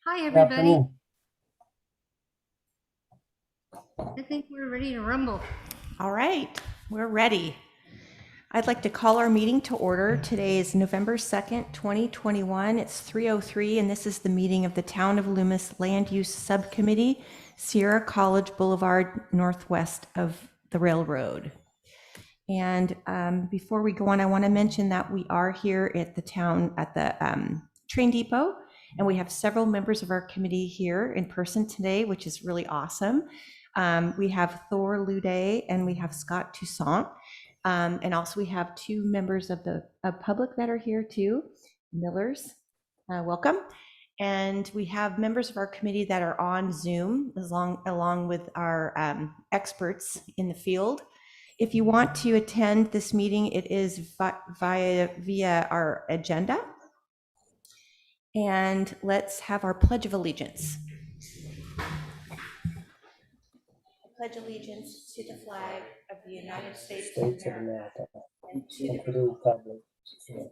Hi, Good everybody. afternoon. I think we're ready to rumble. All right, we're ready. I'd like to call our meeting to order. Today is November 2nd, 2021. It's 3:03, and this is the meeting of the Town of Loomis Land Use Subcommittee, Sierra College Boulevard, northwest of the railroad. And before we go on, I want to mention that we are here at the train depot, and we have several members of our committee here in person today, which is really awesome. We have Thor Luday and we have Scott Toussaint. And also we have two members of the public that are here too, Millers, welcome. And we have members of our committee that are on Zoom along with our experts in the field. If you want to attend this meeting, it is via our agenda. And let's have our Pledge of Allegiance. I pledge allegiance to the flag of the United States of America and to the republic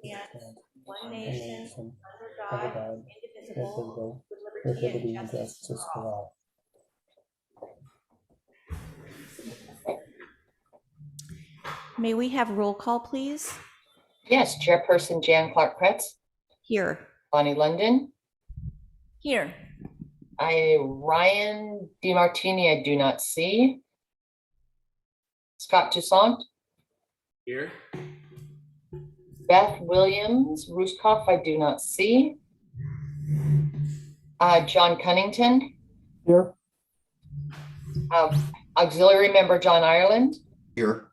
and one nation under God, indivisible, with liberty and justice for all. May we have roll call, please? Yes, Chairperson Jan Clark-Kretz. Here. Bonnie London. Here. Ryan DeMartini, I do not see. Scott Toussaint. Here. Beth Williams Ruskoff, I do not see. John Cunnington. Here. Auxiliary Member John Ireland. Here.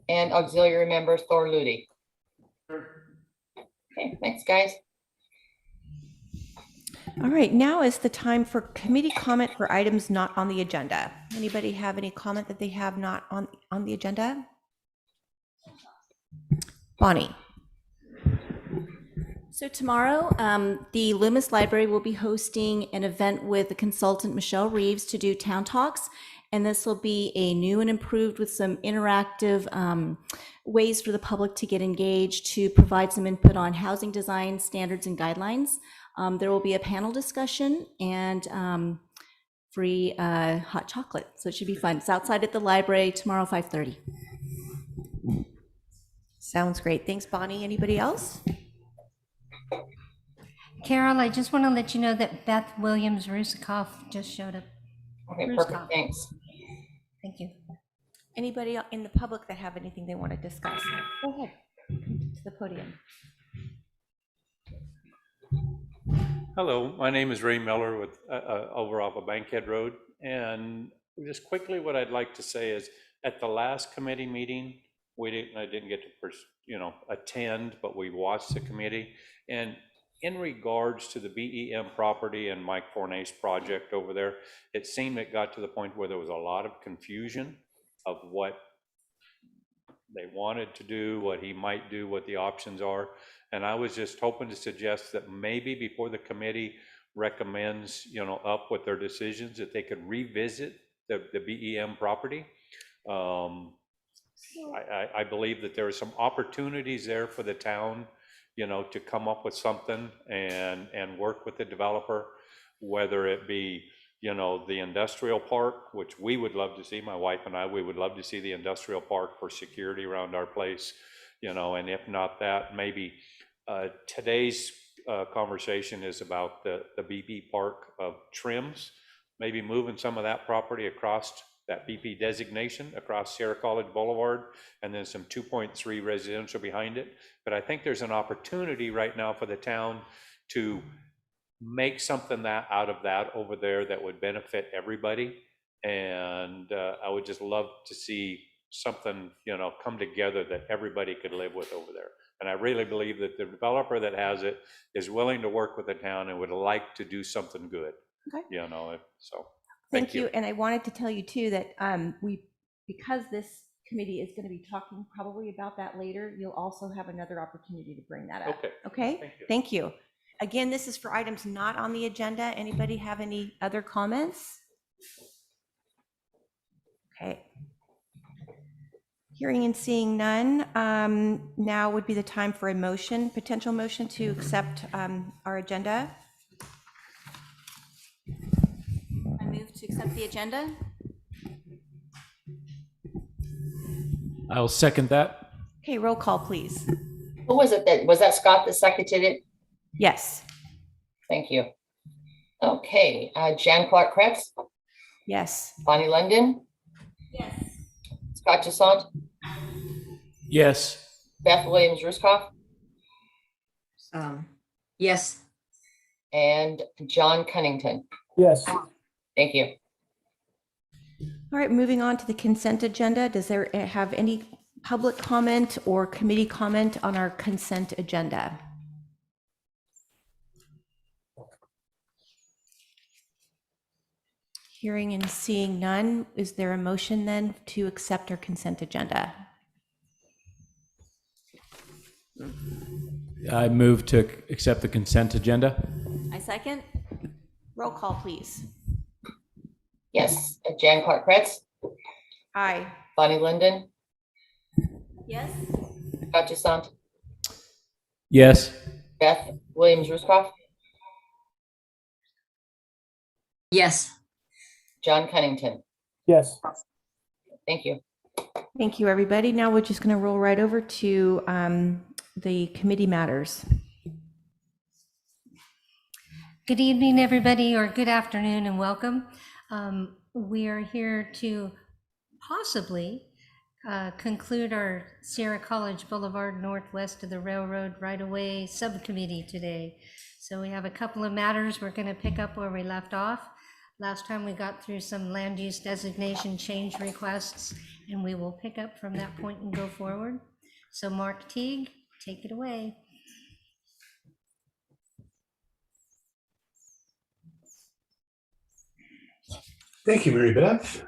And Auxiliary Member Thor Ludy. Here. Okay, thanks, guys. All right, now is the time for committee comment for items not on the agenda. Anybody have any comment that they have not on the agenda? Bonnie. So tomorrow, the Loomis Library will be hosting an event with the consultant Michelle Reeves to do town talks. And this will be a new and improved with some interactive ways for the public to get engaged, to provide some input on housing design standards and guidelines. There will be a panel discussion and free hot chocolate. So it should be fun. It's outside at the library tomorrow, 5:30. Sounds great. Thanks, Bonnie. Anybody else? Carol, I just want to let you know that Beth Williams Ruskoff just showed up. Okay, Ruskoff. perfect, thanks. Thank you. Anybody in the public that have anything they want to discuss? Go ahead to the podium. Hello, my name is Ray Miller with over off of Bankhead Road. And just quickly, what I'd like to say is at the last committee meeting, I didn't get to attend, but we watched the committee. And in regards to the BEM property and Mike Fornay's project over there, it seemed it got to the point where there was a lot of confusion of what they wanted to do, what he might do, what the options are. And I was just hoping to suggest that maybe before the committee recommends, up with their decisions, that they could revisit the BEM property. I believe that there are some opportunities there for the town, to come up with something and work with the developer, whether it be, the industrial park, which we would love to see, my wife and I, we would love to see the industrial park for security around our place, and if not that, maybe today's conversation is about the BP park of trims, maybe moving some of that property across that BP designation across Sierra College Boulevard, and then some 2.3 residential behind it. But I think there's an opportunity right now for the town to make something out of that over there that would benefit everybody. And I would just love to see something, come together that everybody could live with over there. And I really believe that the developer that has it is willing to work with the town and would like to do something good. Okay. So. Thank you. And I wanted to tell you too that because this committee is going to be talking probably about that later, you'll also have another opportunity to bring that up. Okay. Thank you. Again, this is for items not on the agenda. Anybody have any other comments? Okay. Hearing and seeing none, now would be the time for a potential motion to accept our agenda. to accept the agenda. I'll second that. Okay, roll call, please. Who was it was that Scott that seconded it? Yes. Thank you. Okay, Jan Clark Kretz, Yes. Bonnie London, Yes. Scott Toussaint, Yes. Beth Williams Ruskoff, Yes. and John Cunnington. Yes. Thank you. All right, moving on to the consent agenda. Does there have any public comment or committee comment on our consent agenda? Hearing and seeing none, is there a motion then to accept our consent agenda? I move to accept the consent agenda. I second. Roll call, please. Yes, Jan Clark Kretz, Aye. Bonnie London, Yes. Scott Toussaint, Yes. Beth Williams Ruskoff, Yes. John Cunnington. Yes. Thank you. Thank you, everybody. Now we're just going to roll right over to the committee matters. Good evening, everybody, or good afternoon, and welcome. We are here to possibly conclude our Sierra College Boulevard Northwest of the Railroad right-of-way subcommittee today. So we have a couple of matters we're going to pick up where we left off. Last time we got through some land use designation change requests, and we will pick up from that point and go forward. So Mark Teague, take it away. Thank you, Mary Beth.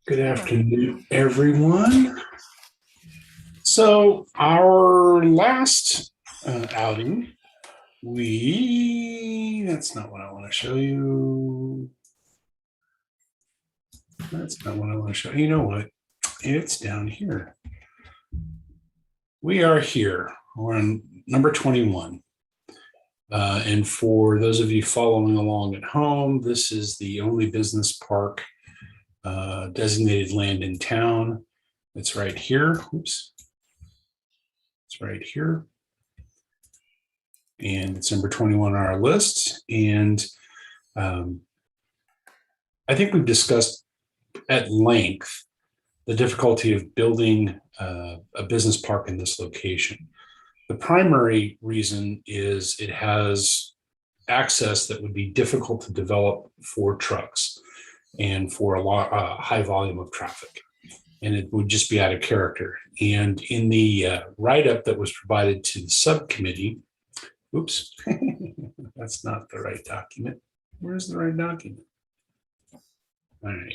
Good afternoon, everyone. So our last outing, that's not what I want to show you. That's not what I want to show you. You know what? It's down here. We are here. We're on number 21. And for those of you following along at home, this is the only business park designated land in town. It's right here. Oops. It's right here. And it's number 21 on our list. And I think we've discussed at length the difficulty of building a business park in this location. The primary reason is it has access that would be difficult to develop for trucks and for a high volume of traffic. And it would just be out of character. And in the write-up that was provided to the subcommittee, oops, that's not the right document. Where's the right document? All right.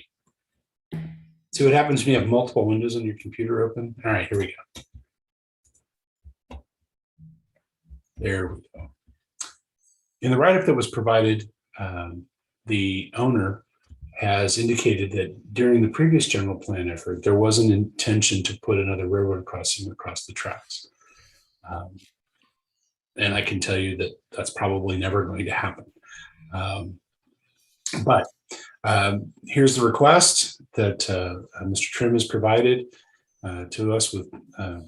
See what happens when you have multiple windows on your computer open? All right, here we go. There we go. In the write-up that was provided, the owner has indicated that during the previous general plan effort, there was an intention to put another railroad crossing across the tracks. And I can tell you that that's probably never going to happen. But here's the request that Mr. Trim has provided to us with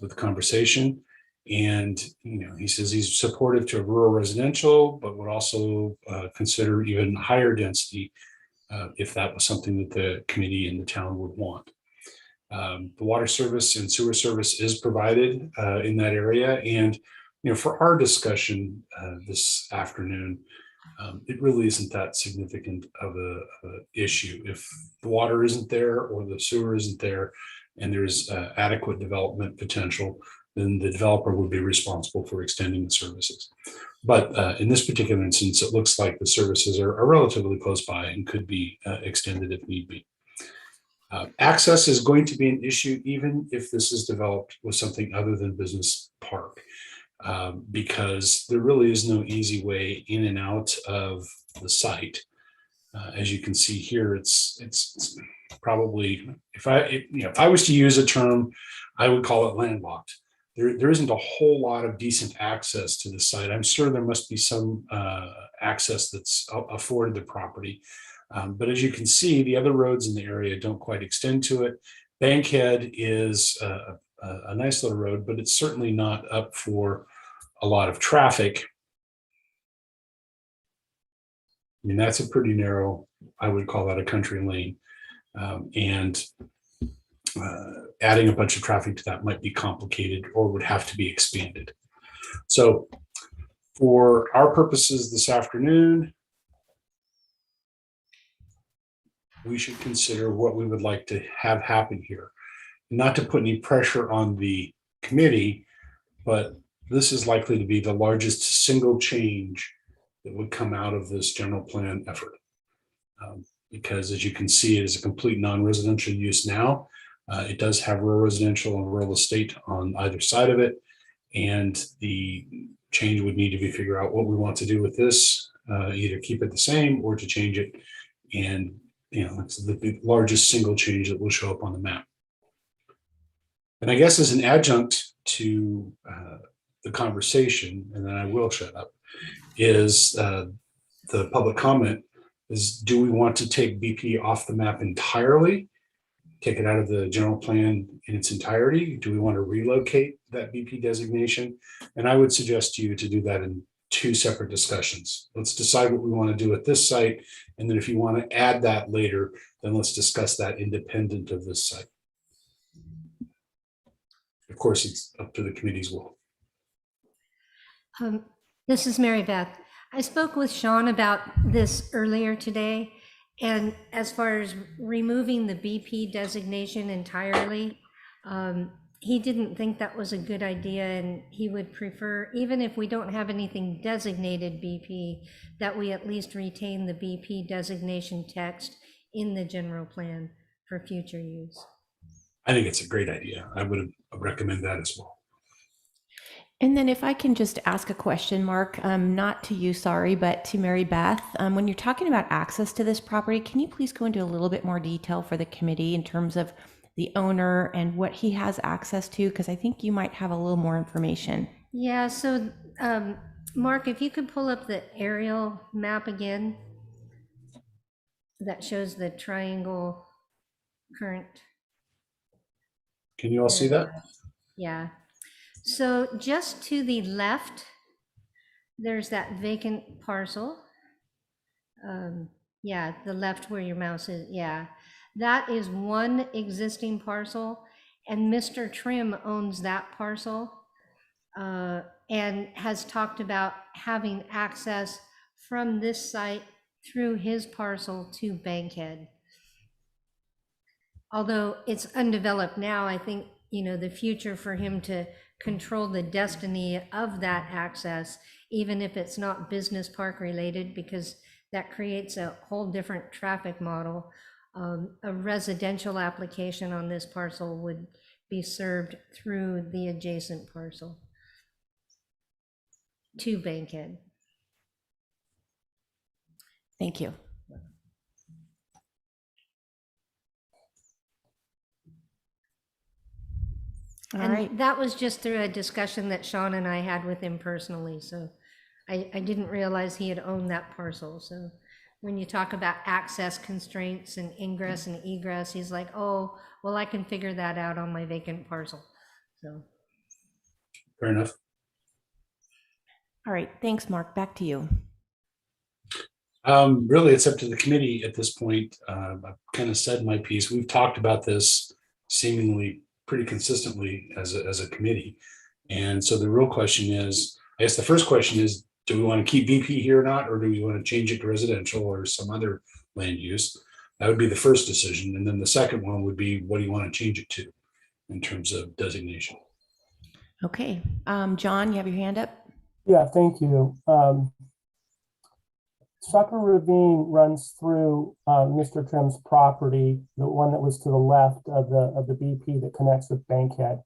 the conversation. And, you know, he says he's supportive to rural residential, but would also consider even higher density if that was something that the committee and the town would want. The water service and sewer service is provided in that area. And, you know, for our discussion this afternoon, it really isn't that significant of a issue. If the water isn't there or the sewer isn't there and there's adequate development potential, then the developer would be responsible for extending the services. But in this particular instance, it looks like the services are relatively close by and could be extended if need be. Access is going to be an issue even if this is developed with something other than business park, because there really is no easy way in and out of the site. As you can see here, it's probably, if I was to use a term, I would call it landlocked. There isn't a whole lot of decent access to the site. I'm sure there must be some access that's afforded the property, But as you can see, the other roads in the area don't quite extend to it. Bankhead is a nice little road, but it's certainly not up for a lot of traffic. I mean, that's a pretty narrow, I would call that a country lane. And adding a bunch of traffic to that might be complicated or would have to be expanded. So for our purposes this afternoon, we should consider what we would like to have happen here. Not to put any pressure on the committee, but this is likely to be the largest single change that would come out of this general plan effort. Because as you can see, it is a complete non-residential use now. It does have rural residential and rural estate on either side of it. And the change would need to be figure out what we want to do with this, either keep it the same or to change it. And it's the largest single change that will show up on the map. And I guess as an adjunct to the conversation, and then I will shut up, is the public comment is, do we want to take BP off the map entirely, take it out of the general plan in its entirety? Do we want to relocate that BP designation? And I would suggest to you to do that in two separate discussions. Let's decide what we want to do at this site. And then if you want to add that later, then let's discuss that independent of this site. Of course, it's up to the committee's will. This is Mary Beth. I spoke with Sean about this earlier today, and as far as removing the BP designation entirely, he didn't think that was a good idea, and he would prefer, even if we don't have anything designated BP, that we at least retain the BP designation text in the general plan for future use. I think it's a great idea. I would recommend that as well. And then if I can just ask a question, Mark, not to you, sorry, but to Mary Beth, when you're talking about access to this property, can you please go into a little bit more detail for the committee in terms of the owner and what he has access to? Because I think you might have a little more information. Yeah, so Mark, if you could pull up the aerial map again, that shows the triangle current. Can you all see that? Yeah. So just to the left, there's that vacant parcel. Yeah, the left where your mouse is, yeah. That is one existing parcel, and Mr. Trim owns that parcel and has talked about having access from this site through his parcel to Bankhead. Although it's undeveloped now, I think, the future for him to control the destiny of that access, even if it's not business park related, because that creates a whole different traffic model. A residential application on this parcel would be served through the adjacent parcel to Bankhead. Thank you. All right. And that was just through a discussion that Sean and I had with him personally. So I didn't realize he had owned that parcel. So when you talk about access constraints and ingress and egress, he's like, oh, well, I can figure that out on my vacant parcel. So. Fair enough. All right. Thanks, Mark. Back to you. Really, it's up to the committee at this point. I've kind of said my piece. We've talked about this seemingly pretty consistently as a committee. And so the real question is, I guess the first question is, do we want to keep BP here or not, or do we want to change it to residential or some other land use? That would be the first decision. And then the second one would be, what do you want to change it to in terms of designation? Okay. John, you have your hand up? Yeah, thank you. Sucker Ravine runs through Mr. Trim's property, the one that was to the left of the BP that connects with Bankhead.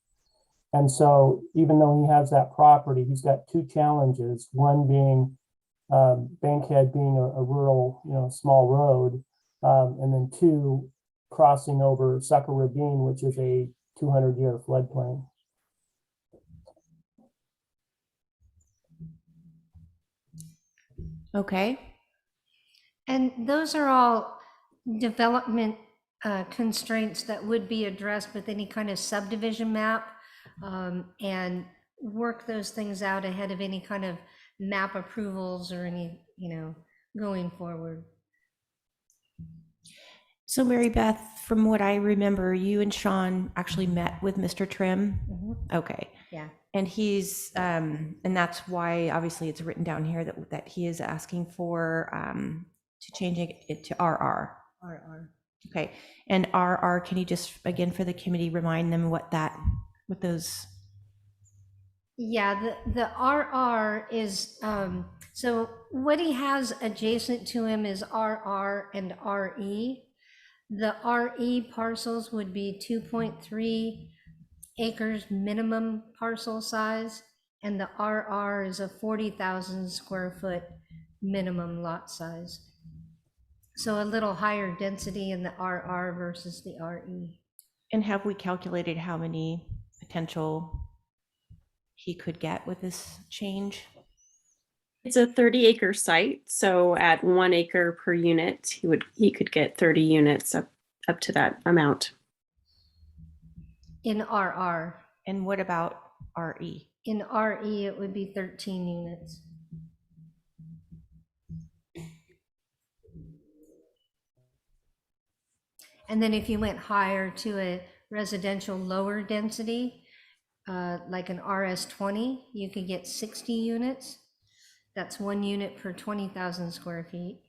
And so even though he has that property, he's got two challenges, one being Bankhead being a rural, small road, and then two, crossing over Sucker Ravine, which is a 200-year floodplain. Okay. And those are all development constraints that would be addressed with any kind of subdivision map, and work those things out ahead of any kind of map approvals or any, going forward. So Mary Beth, from what I remember, you and Sean actually met with Mr. Trim. Okay. Yeah. And he's, and that's why obviously it's written down here that he is asking for, to changing it to RR. RR. Okay. And RR, can you just, again, for the committee, remind them what those. Yeah, the RR is, so what he has adjacent to him is RR and RE. The RE parcels would be 2.3 acres minimum parcel size, and the RR is a 40,000 square foot minimum lot size. So a little higher density in the RR versus the RE. And have we calculated how many potential he could get with this change? It's a 30-acre site, so at 1 acre per unit, he could get 30 units up to that amount. In RR. And what about RE? In RE, it would be 13 units. And then if you went higher to a residential lower density, like an RS20, you could get 60 units. That's 1 unit per 20,000 square feet.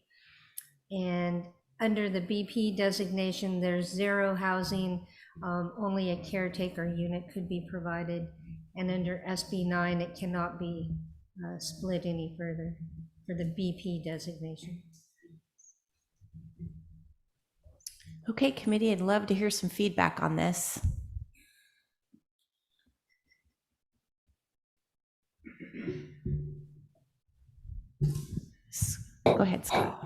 And under the BP designation, there's 0 housing, only a caretaker unit could be provided. And under SB9, it cannot be split any further for the BP designation. Okay, committee, I'd love to hear some feedback on this. Go ahead, Scott.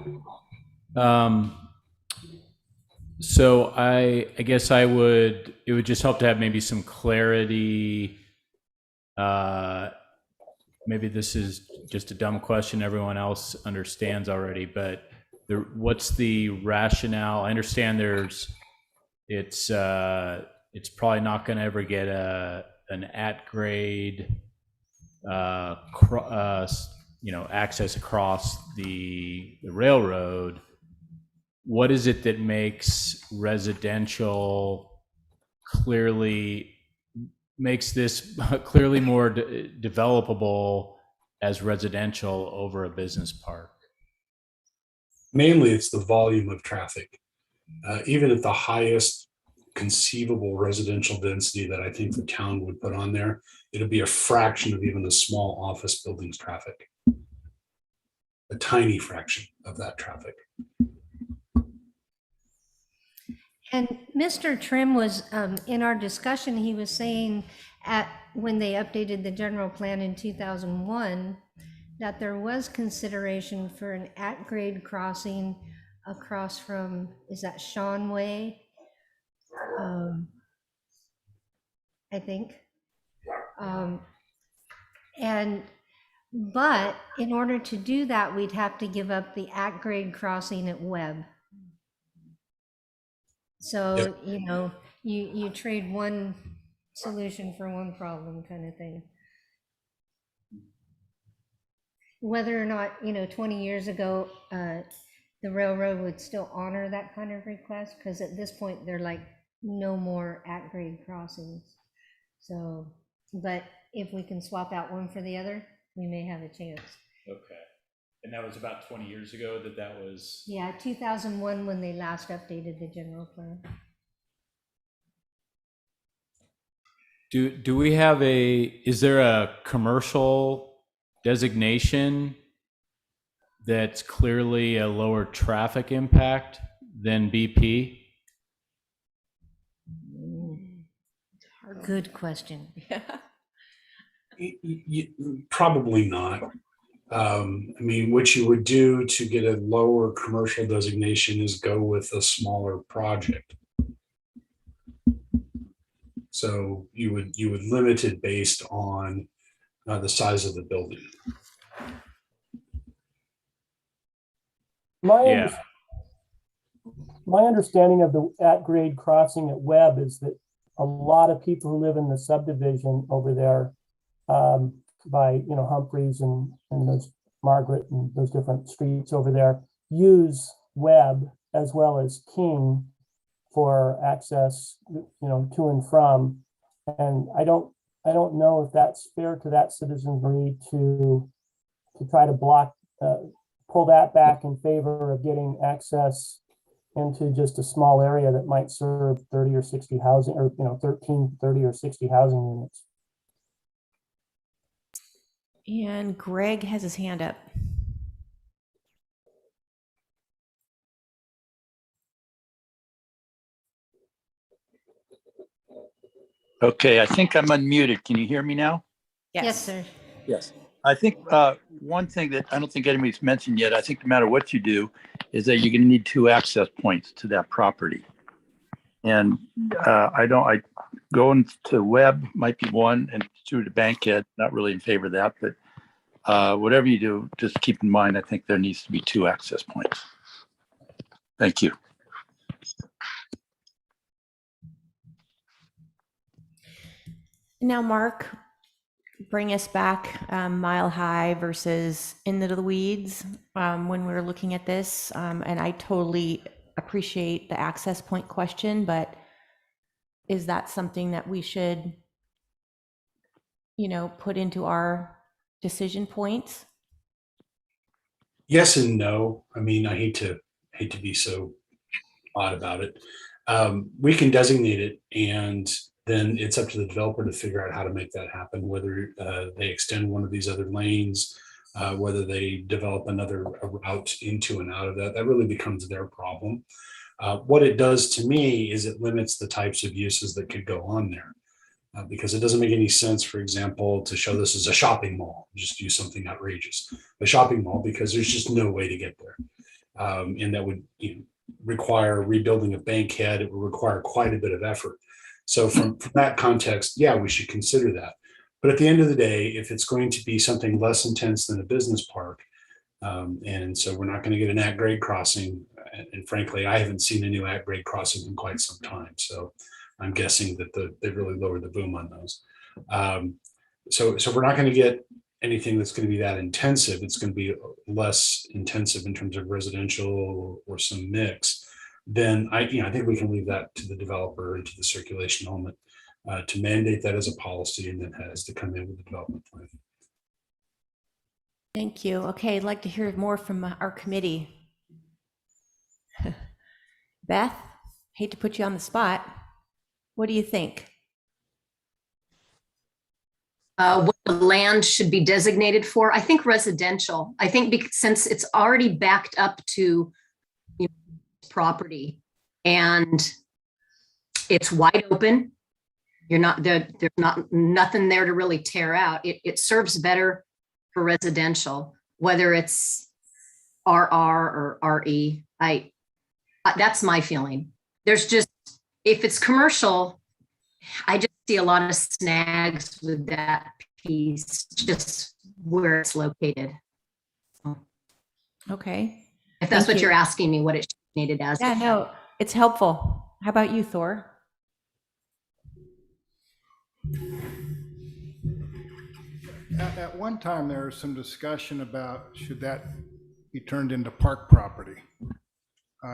So I guess it would just help to have maybe some clarity. Maybe this is just a dumb question everyone else understands already, but what's the rationale? I understand it's probably not going to ever get an at-grade access across the railroad. What is it that makes residential makes this clearly more developable as residential over a business park? Mainly, it's the volume of traffic. Even at the highest conceivable residential density that I think the town would put on there, it'll be a fraction of even the small office buildings traffic. A tiny fraction of that traffic. And Mr. Trim was, in our discussion, he was saying when they updated the general plan in 2001, that there was consideration for an at-grade crossing across from, is that Shawn Way? I think. But in order to do that, we'd have to give up the at-grade crossing at Webb. So, Yep. You trade one solution for one problem kind of thing. Whether or not, 20 years ago, the railroad would still honor that kind of request, because at this point, they're like, no more at-grade crossings. So, but if we can swap out one for the other, we may have a chance. Okay. And that was about 20 years ago that was... Yeah, 2001 when they last updated the general plan. Do we have is there a commercial designation that's clearly a lower traffic impact than BP? Good question. Probably not. What you would do to get a lower commercial designation is go with a smaller project. So you would limit it based on the size of the building. My, Yeah. my understanding of the at-grade crossing at Webb is that a lot of people who live in the subdivision over there by, Humphreys and those Margaret and those different streets over there use Webb as well as King for access, to and from. And I don't know if that's fair to that citizenry to try to pull that back in favor of getting access into just a small area that might serve 30 or 60 housing, or 13, 30 or 60 housing units. And Greg has his hand up. Okay, I think I'm unmuted. Can you hear me now? Yes, sir. Yes. I think one thing that I don't think anybody's mentioned yet, I think no matter what you do, is that you're going to need 2 access points to that property. And I going to Webb might be one, and through the Bankhead, not really in favor of that, but whatever you do, just keep in mind, I think there needs to be 2 access points. Thank you. Now, Mark, bring us back Mile High versus Into the Weeds when we're looking at this. And I totally appreciate the access point question, but is that something that we should, put into our decision points? Yes and no. I mean, I hate to be so odd about it. We can designate it, and then it's up to the developer to figure out how to make that happen, whether they extend one of these other lanes, whether they develop another route into and out of that. That really becomes their problem. What it does to me is it limits the types of uses that could go on there. Because it doesn't make any sense, for example, to show this as a shopping mall, just do something outrageous. A shopping mall, because there's just no way to get there. And that would require rebuilding a Bankhead. It would require quite a bit of effort. So from that context, yeah, we should consider that. But at the end of the day, if it's going to be something less intense than a business park, and so we're not going to get an at-grade crossing, and frankly, I haven't seen a new at-grade crossing in quite some time. So I'm guessing that they've really lowered the boom on those. So we're not going to get anything that's going to be that intensive. It's going to be less intensive in terms of residential or some mix. Then I think we can leave that to the developer and to the circulation element to mandate that as a policy, and then has to come in with the development plan. Thank you. Okay, I'd like to hear more from our committee. Beth, hate to put you on the spot. What do you think? What the land should be designated for? I think residential. I think since it's already backed up to property and it's wide open, you're not there. There's nothing there to really tear out. It serves better for residential, whether it's RR or RE. That's my feeling. There's just, if it's commercial, I just see a lot of snags with that piece, just where it's located. Okay. If that's Thank what you. you're asking me, what it should be needed as. Yeah, no, it's helpful. How about you, Thor? At one time, there was some discussion about should that be turned into park property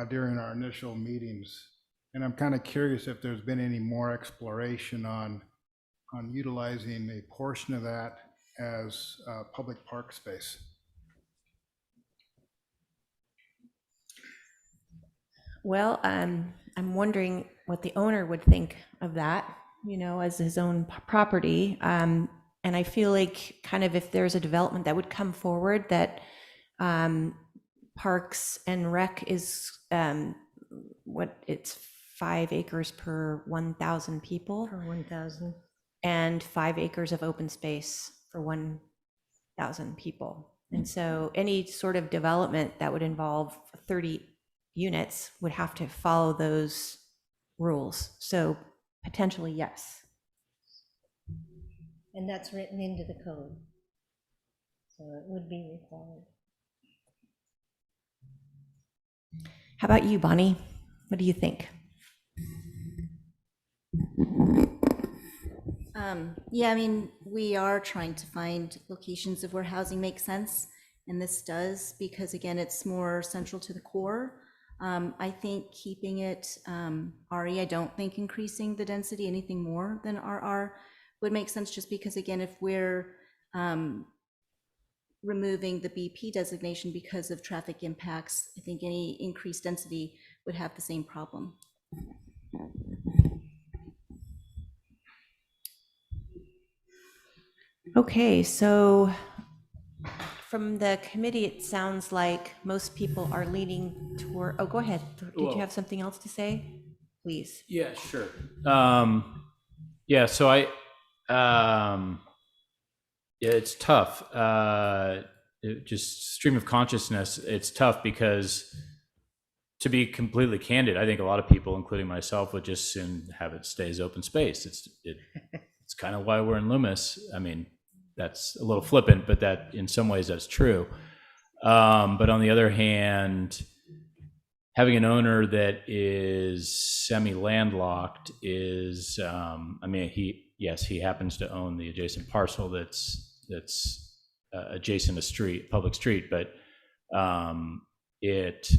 during our initial meetings. And I'm kind of curious if there's been any more exploration on utilizing a portion of that as public park space. Well, I'm wondering what the owner would think of that, as his own property. And I feel like kind of if there's a development that would come forward that Parks and Rec is it's 5 acres per 1,000 people. For 1,000. And 5 acres of open space for 1,000 people. And so any sort of development that would involve 30 units would have to follow those rules. So potentially, yes. And that's written into the code. So it would be required. How about you, Bonnie? What do you think? Yeah, I mean, we are trying to find locations of where housing makes sense, and this does, because again, it's more central to the core. I think keeping it RE, I don't think increasing the density anything more than RR would make sense, just because again, if we're removing the BP designation because of traffic impacts, I think any increased density would have the same problem. Okay, so from the committee, it sounds like most people are leaning toward, oh, go ahead. Did you have something else to say? Please. Yeah, sure. Yeah, so yeah, it's tough. Just stream of consciousness, it's tough because, to be completely candid, I think a lot of people, including myself, would just soon have it stay as open space. It's kind of why we're in Loomis. I mean, that's a little flippant, but that in some ways that's true. But on the other hand, having an owner that is semi-landlocked is, I mean, he happens to own the adjacent parcel that's adjacent to public street, but if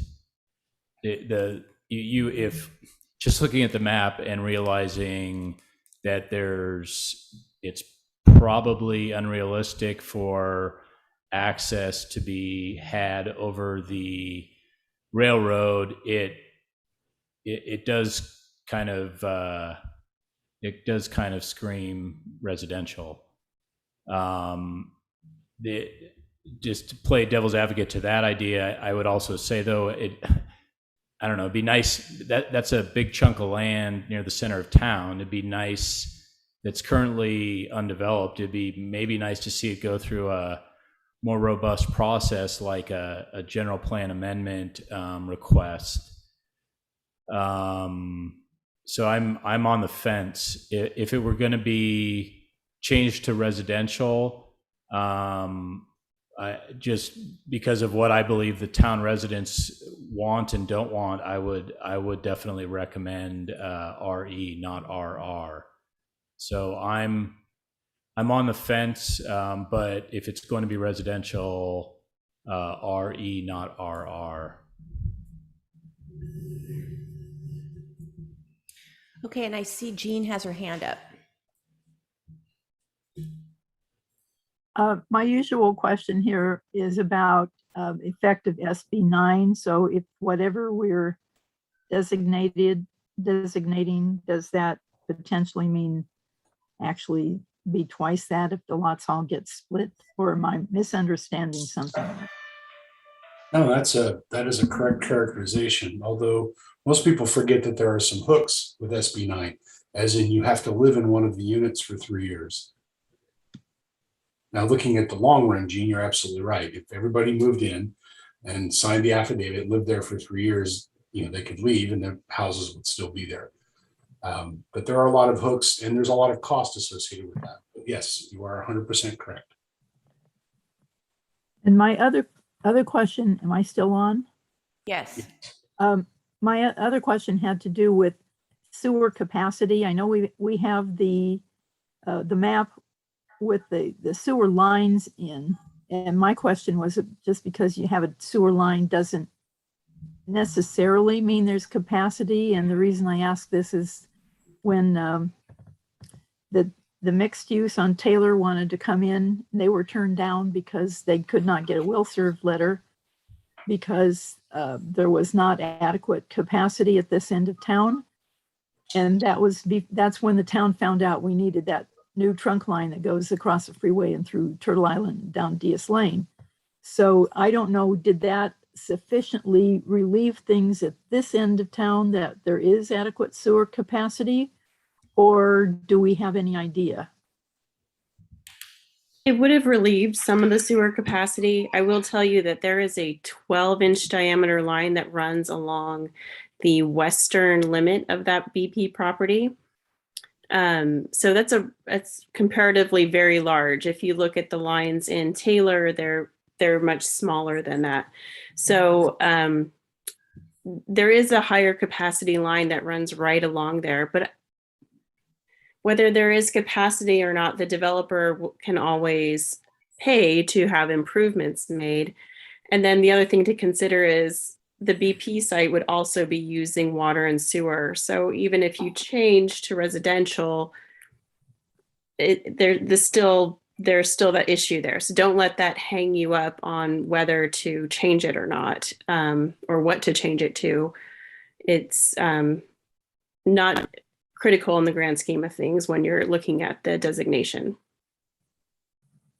just looking at the map and realizing that it's probably unrealistic for access to be had over the railroad, it does kind of scream residential. Just to play devil's advocate to that idea, I would also say, though, I don't know, it'd be nice, that's a big chunk of land near the center of town. It'd be nice, that's currently undeveloped. It'd be maybe nice to see it go through a more robust process, like a general plan amendment request. So I'm on the fence. If it were going to be changed to residential, just because of what I believe the town residents want and don't want, I would definitely recommend RE, not RR. So I'm on the fence, but if it's going to be residential, RE, not RR. Okay, and I see Jean has her hand up. My usual question here is about effective SB 9. So if whatever we're designating, does that potentially mean actually be twice that if the lots all get split? Or am I misunderstanding something? No, that is a correct characterization, although most people forget that there are some hooks with SB 9, as in you have to live in one of the units for 3 years. Now, looking at the long run, Gene, you're absolutely right. If everybody moved in and signed the affidavit, lived there for 3 years, they could leave and their houses would still be there. But there are a lot of hooks and there's a lot of cost associated with that. But yes, you are 100% correct. And my other question, am I still on? Yes. My other question had to do with sewer capacity. I know we have the map with the sewer lines in, and my question was, just because you have a sewer line doesn't necessarily mean there's capacity. And the reason I ask this is when the mixed use on Taylor wanted to come in, they were turned down because they could not get a will serve letter because there was not adequate capacity at this end of town. And that's when the town found out we needed that new trunk line that goes across the freeway and through Turtle Island down DS Lane. So I don't know, did that sufficiently relieve things at this end of town that there is adequate sewer capacity, or do we have any idea? It would have relieved some of the sewer capacity. I will tell you that there is a 12-inch diameter line that runs along the western limit of that BP property. So that's comparatively very large. If you look at the lines in Taylor, they're much smaller than that. So there is a higher capacity line that runs right along there, but whether there is capacity or not, the developer can always pay to have improvements made. And then the other thing to consider is the BP site would also be using water and sewer. So even if you change to residential, there's still that issue there. So don't let that hang you up on whether to change it or not, or what to change it to. It's not critical in the grand scheme of things when you're looking at the designation.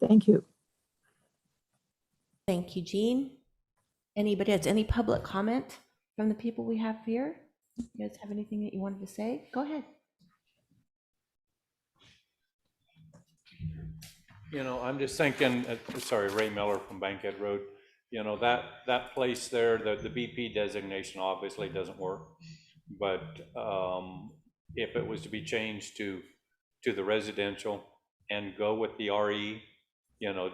Thank you. Thank you, Jean. Anybody else, any public comment from the people we have here? You guys have anything that you wanted to say? Go ahead. I'm just thinking, sorry, Ray Miller from Bankhead Road, that place there, the BP designation obviously doesn't work. But if it was to be changed to the residential and go with the RE,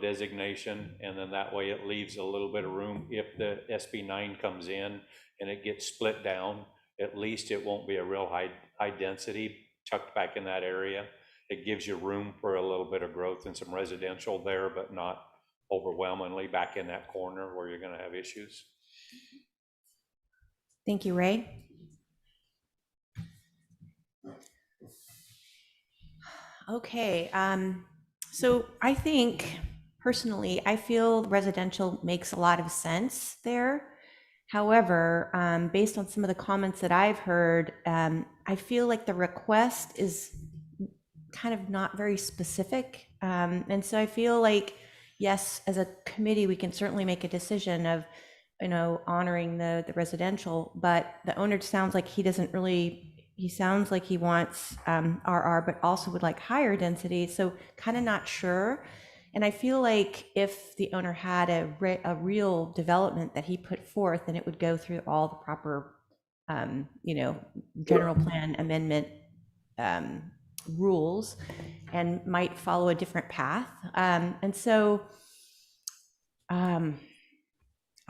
designation, and then that way it leaves a little bit of room if the SB9 comes in and it gets split down, at least it won't be a real high density tucked back in that area. It gives you room for a little bit of growth and some residential there, but not overwhelmingly back in that corner where you're going to have issues. Thank you, Ray. Okay, so I think personally, I feel residential makes a lot of sense there. However, based on some of the comments that I've heard, I feel like the request is kind of not very specific. And so I feel like, yes, as a committee, we can certainly make a decision of, honoring the residential, but the owner sounds like he doesn't really, he sounds like he wants RR, but also would like higher density. So kind of not sure. And I feel like if the owner had a real development that he put forth, then it would go through all the proper, general plan amendment rules and might follow a different path. And so,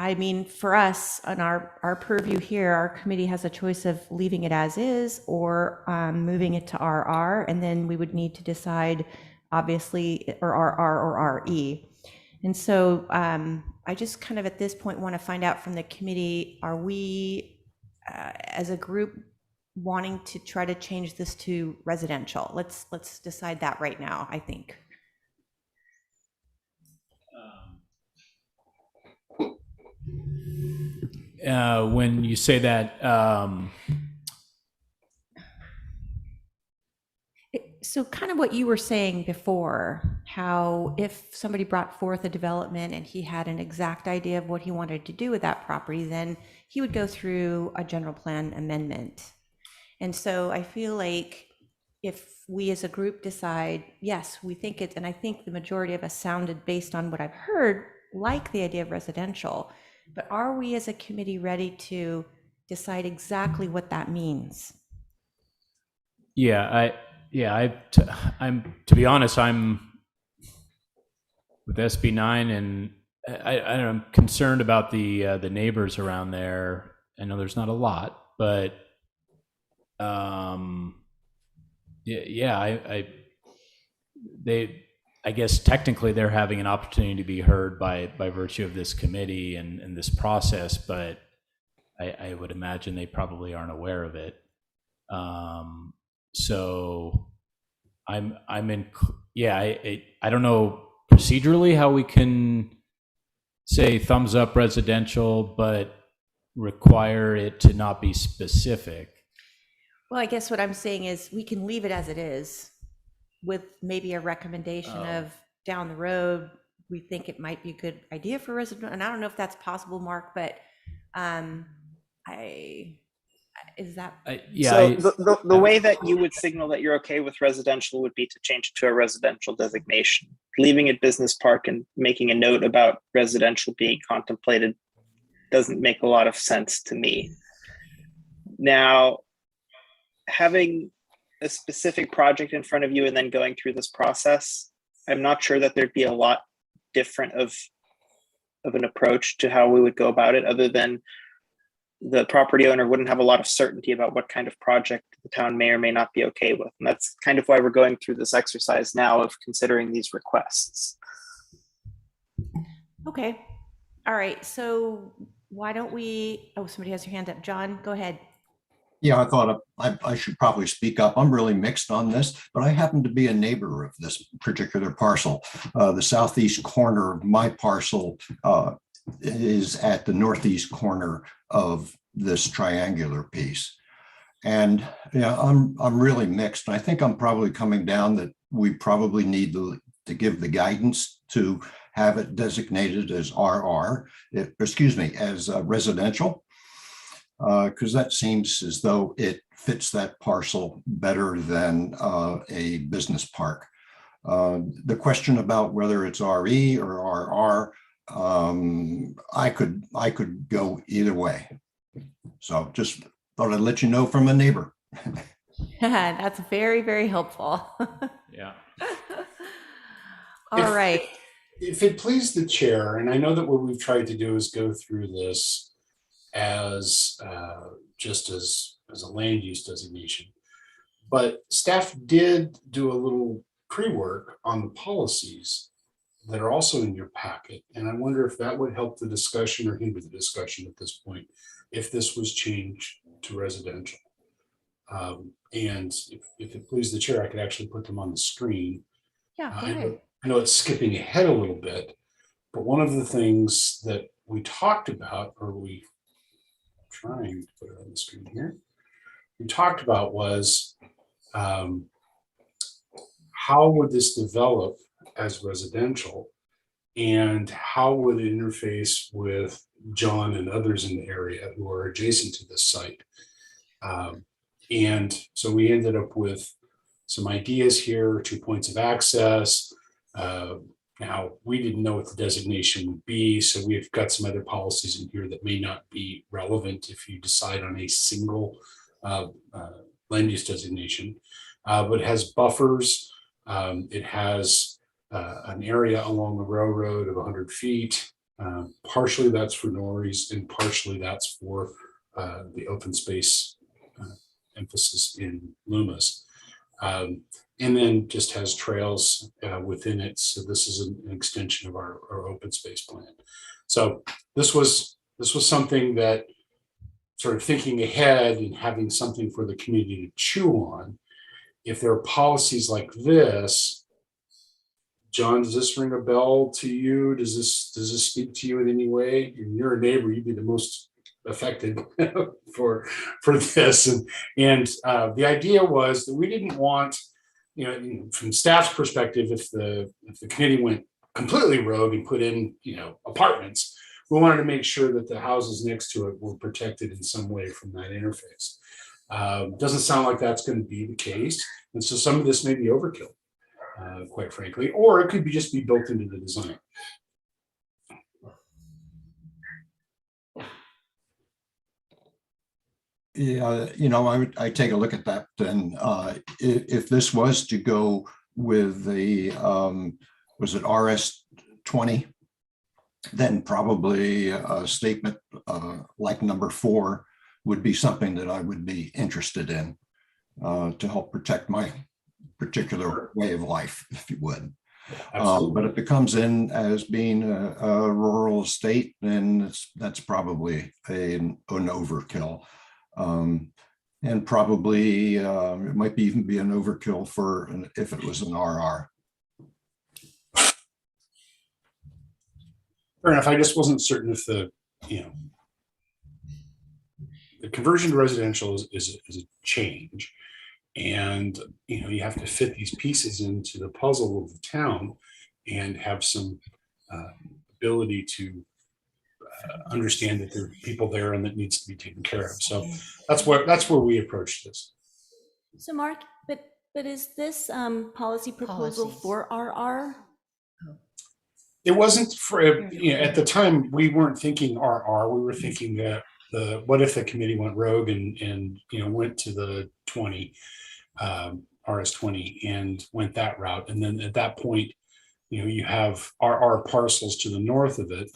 I mean, for us on our purview here, our committee has a choice of leaving it as is or moving it to RR, and then we would need to decide, obviously, or RR or RE. And so I just kind of at this point want to find out from the committee, are we as a group wanting to try to change this to residential? Let's decide that right now, I think. When you say that, So kind of what you were saying before, how if somebody brought forth a development and he had an exact idea of what he wanted to do with that property, then he would go through a general plan amendment. And so I feel like if we as a group decide, yes, we think it's, and I think the majority of us sounded, based on what I've heard, like the idea of residential, but are we as a committee ready to decide exactly what that means? I'm to be honest, I'm with SB9, and I'm concerned about the neighbors around there. I know there's not a lot, but I guess technically they're having an opportunity to be heard by virtue of this committee and this process, but I would imagine they probably aren't aware of it. So I don't know procedurally how we can say thumbs up residential, but require it to not be specific. Well, I guess what I'm saying is we can leave it as it is with maybe a recommendation of down the road, we think it might be a good idea for residential. And I don't know if that's possible, Mark, but the way that you would signal that you're okay with residential would be to change it to a residential designation. Leaving it business park and making a note about residential being contemplated doesn't make a lot of sense to me. Now, having a specific project in front of you and then going through this process, I'm not sure that there'd be a lot different of an approach to how we would go about it, other than the property owner wouldn't have a lot of certainty about what kind of project the town may or may not be okay with. And that's kind of why we're going through this exercise now of considering these requests. Okay. All right. So why don't we, oh, somebody has their hand up. John, go ahead. Yeah, I thought I should probably speak up. I'm really mixed on this, but I happen to be a neighbor of this particular parcel. The southeast corner of my parcel is at the northeast corner of this triangular piece. And yeah, I'm really mixed. And I think I'm probably coming down that we probably need to give the guidance to have it designated as as residential. Because that seems as though it fits that parcel better than a business park. The question about whether it's RE or RR, I could go either way. So just thought I'd let you know from a neighbor. That's very, very helpful. Yeah. All right. If it please the chair, and I know that what we've tried to do is go through this as just as a land use designation, but staff did do a little pre-work on the policies that are also in your packet, and I wonder if that would help the discussion or hinder the discussion at this point if this was changed to residential. And if it please the chair, I could actually put them on the screen. Yeah, go ahead. I know it's skipping ahead a little bit, but one of the things that we talked about, or we trying to put it on the screen here, we talked about was how would this develop as residential, and how would it interface with John and others in the area who are adjacent to this site. And so we ended up with some ideas here, 2 points of access. Now, we didn't know what the designation would be, so we've got some other policies in here that may not be relevant if you decide on a single land use designation, but it has buffers. It has an area along the railroad of 100 feet. Partially that's for Norries, and partially that's for the open space emphasis in Loomis. And then just has trails within it. So this is an extension of our open space plan. So this was something that, sort of thinking ahead and having something for the community to chew on. If there are policies like this, John, does this ring a bell to you? Does this speak to you in any way? And you're a neighbor, you'd be the most affected for this. And the idea was that we didn't want, from staff's perspective, if the committee went completely rogue and put in, apartments, we wanted to make sure that the houses next to it were protected in some way from that interface. Doesn't sound like that's going to be the case. And so some of this may be overkill, quite frankly, or it could just be built into the design. Yeah, I take a look at that. Then if this was to go with the, was it RS20, then probably a statement like number 4 would be something that I would be interested in to help protect my particular way of life, if you would. But if it comes in as being a rural estate, then that's probably an overkill. And probably it might even be an overkill if it was an RR. Fair enough. I just wasn't certain if the conversion to residential is a change, and you have to fit these pieces into the puzzle of the town and have some ability to understand that there are people there and that needs to be taken care of. So that's where we approach this. So Mark, but is this policy proposal for RR? It wasn't for, at the time, we weren't thinking RR. We were thinking that what if the committee went rogue and went to the 20, RS20 and went that route. And then at that point, you have RR parcels to the north of it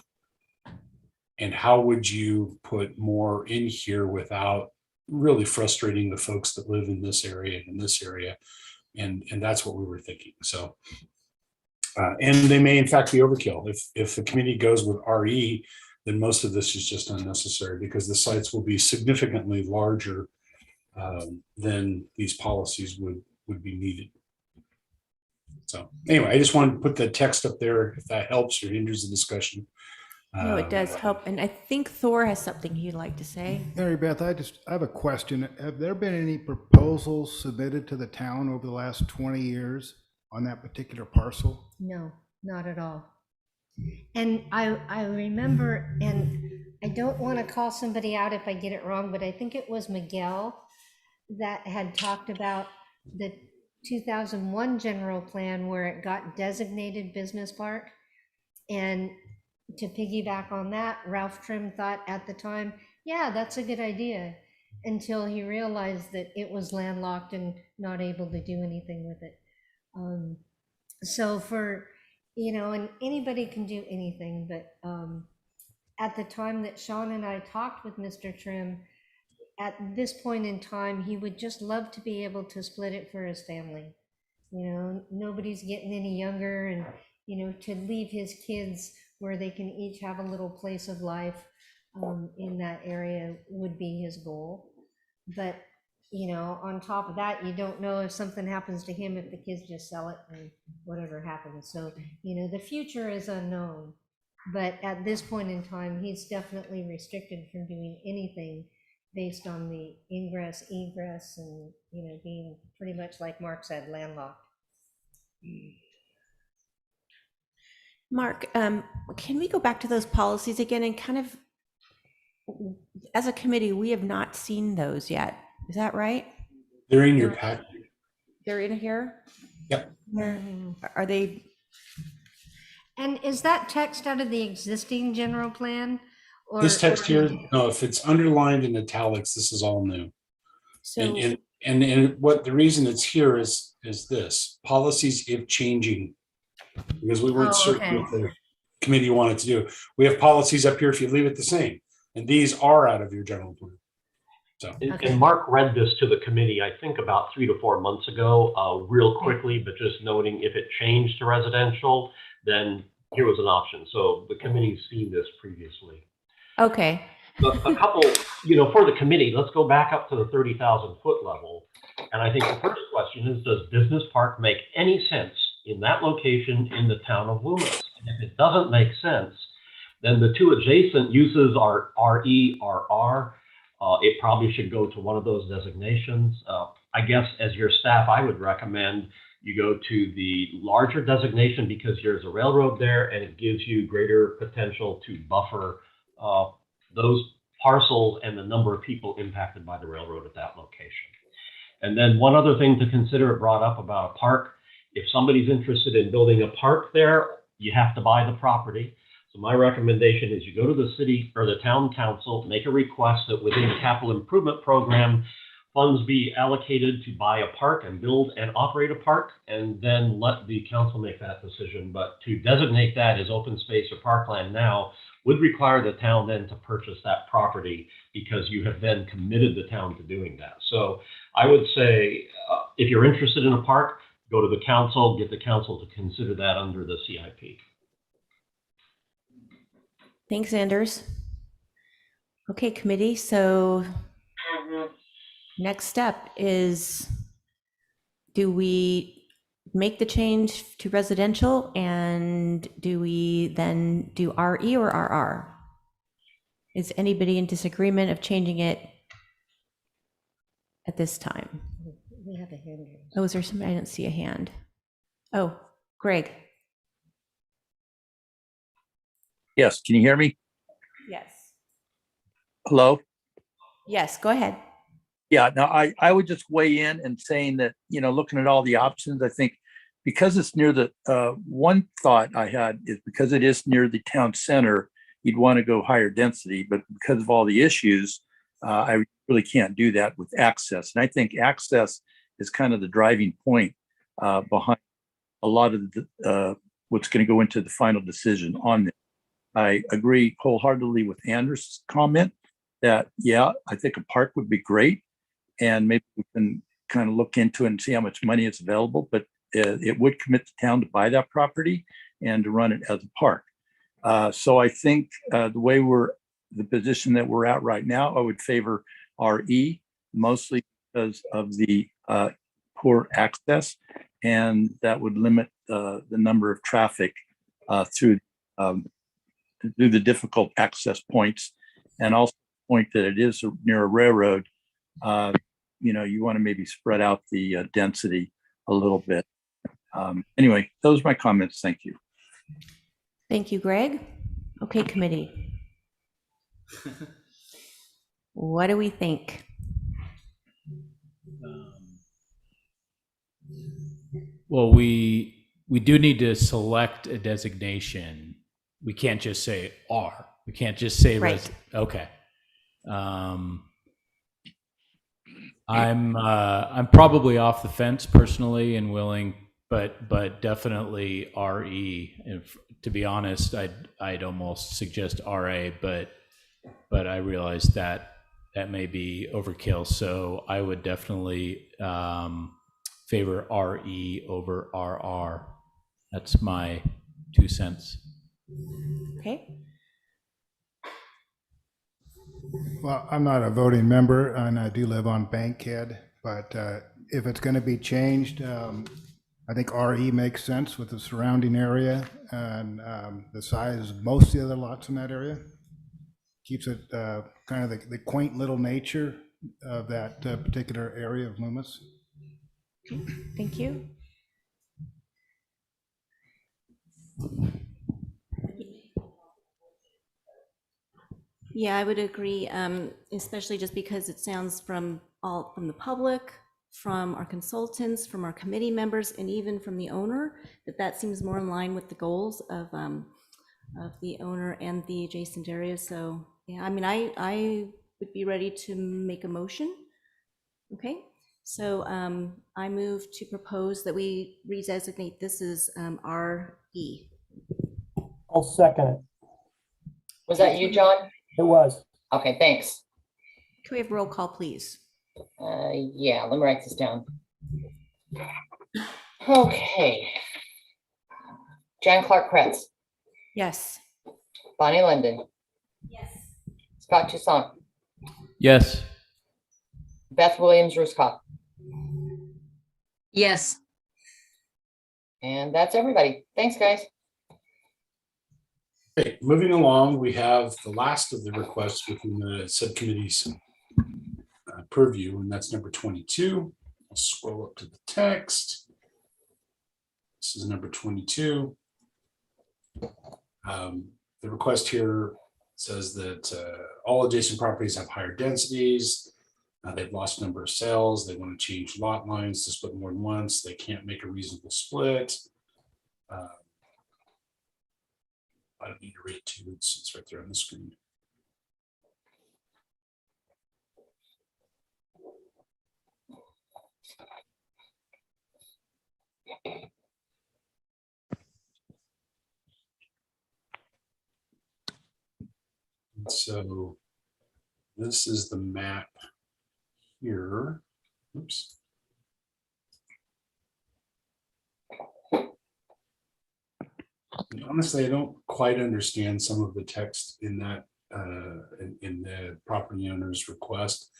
And how would you put more in here without really frustrating the folks that live in this area and in this area? And that's what we were thinking. So, and they may in fact be overkill. If the committee goes with RE, then most of this is just unnecessary because the sites will be significantly larger than these policies would be needed. So anyway, I just wanted to put the text up there if that helps or hinders the discussion. No, it does help. And I think Thor has something he'd like to say. Mary Beth, I have a question. Have there been any proposals submitted to the town over the last 20 years on that particular parcel? No, not at all. And I remember, and I don't want to call somebody out if I get it wrong, but I think it was Miguel that had talked about the 2001 general plan where it got designated business park. And to piggyback on that, Ralph Trim thought at the time, yeah, that's a good idea, until he realized that it was landlocked and not able to do anything with it. So for, and anybody can do anything, but at the time that Sean and I talked with Mr. Trim, at this point in time, he would just love to be able to split it for his family. Nobody's getting any younger, and, to leave his kids where they can each have a little place of life in that area would be his goal. But, on top of that, you don't know if something happens to him if the kids just sell it and whatever happens. So, the future is unknown. But at this point in time, he's definitely restricted from doing anything based on the ingress, egress, and, being pretty much, like Mark said, landlocked. Mark, can we go back to those policies again and kind of, as a committee, we have not seen those yet. Is that right? They're in your packet. They're in here? Yep. Are they? And is that text out of the existing general plan? Or, This text here, no, if it's underlined in italics, this is all new. So, and what the reason it's here is this: policies if changing, because we weren't certain what the committee wanted to do. We have policies up here if you leave it the same, and these are out of your general plan. So, and Mark read this to the committee, I think about 3 to 4 months ago, real quickly, but just noting if it changed to residential, then here was an option. So the committee's seen this previously. okay. A couple, for the committee, let's go back up to the 30,000 foot level. And I think the first question is, does business park make any sense in that location in the town of Loomis? And if it doesn't make sense, then the two adjacent uses are RE, RR. It probably should go to one of those designations. I guess as your staff, I would recommend you go to the larger designation because there's a railroad there and it gives you greater potential to buffer those parcels and the number of people impacted by the railroad at that location. And then one other thing to consider, it brought up about a park. If somebody's interested in building a park there, you have to buy the property. So my recommendation is you go to the city or the town council, make a request that within the capital improvement program, funds be allocated to buy a park and build and operate a park, and then let the council make that decision. But to designate that as open space or parkland now would require the town then to purchase that property because you have then committed the town to doing that. So I would say if you're interested in a park, go to the council, get the council to consider that under the CIP. Thanks, Anders. Okay, committee. So next step is, do we make the change to residential, and do we then do RE or RR? Is anybody in disagreement of changing it at this time? We have a hand. Oh, is there somebody? I didn't see a hand. Oh, Greg. Yes, can you hear me? Yes. Hello? Yes, go ahead. Yeah, no, I would just weigh in and saying that, looking at all the options, I think because it's near the, one thought I had is because it is near the town center, you'd want to go higher density, but because of all the issues, I really can't do that with access. And I think access is kind of the driving point behind a lot of what's going to go into the final decision on this. I agree wholeheartedly with Anders' comment that, yeah, I think a park would be great. And maybe we can kind of look into it and see how much money is available, but it would commit the town to buy that property and to run it as a park. So I think the position that we're at right now, I would favor RE, mostly because of the poor access, and that would limit the number of traffic through the difficult access points, and also the point that it is near a railroad. You want to maybe spread out the density a little bit. Anyway, those are my comments. Thank you. Thank you, Greg. Okay, committee. What do we think? Well, we do need to select a designation. We can't just say R. We can't just say Right. Okay. I'm probably off the fence personally and willing, but definitely RE. If, to be honest, I'd almost suggest RA, but I realize that may be overkill. So I would definitely favor RE over RR. That's my 2 cents. Okay. Well, I'm not a voting member and I do live on Bankhead, but if it's going to be changed, I think RE makes sense with the surrounding area and the size of most of the other lots in that area. Keeps it kind of the quaint little nature of that particular area of Loomis. Thank you. Yeah, I would agree, especially just because it sounds from the public, from our consultants, from our committee members, and even from the owner, that seems more in line with the goals of the owner and the adjacent areas. So yeah, I mean, I would be ready to make a motion. Okay, so I move to propose that we redesignate this as RE. I'll second it. Was that you, John? It was. Okay, thanks. Can we have roll call, please? Yeah, let me write this down. Okay. Jan Clark Kretz, Yes. Bonnie Linden, Yes. Scott Toussaint, Yes. Beth Williams Ruskoff, Yes. and that's everybody. Thanks, guys. Okay, moving along, we have the last of the requests within the subcommittee's purview, and that's number 22. I'll scroll up to the text. This is number 22. The request here says that all adjacent properties have higher densities. They've lost a number of cells. They want to change lot lines to split more than once. They can't make a reasonable split. I don't need to read it to you. It's right there on the screen. And so this is the map here. Oops. And honestly, I don't quite understand some of the text in that in the property owner's request,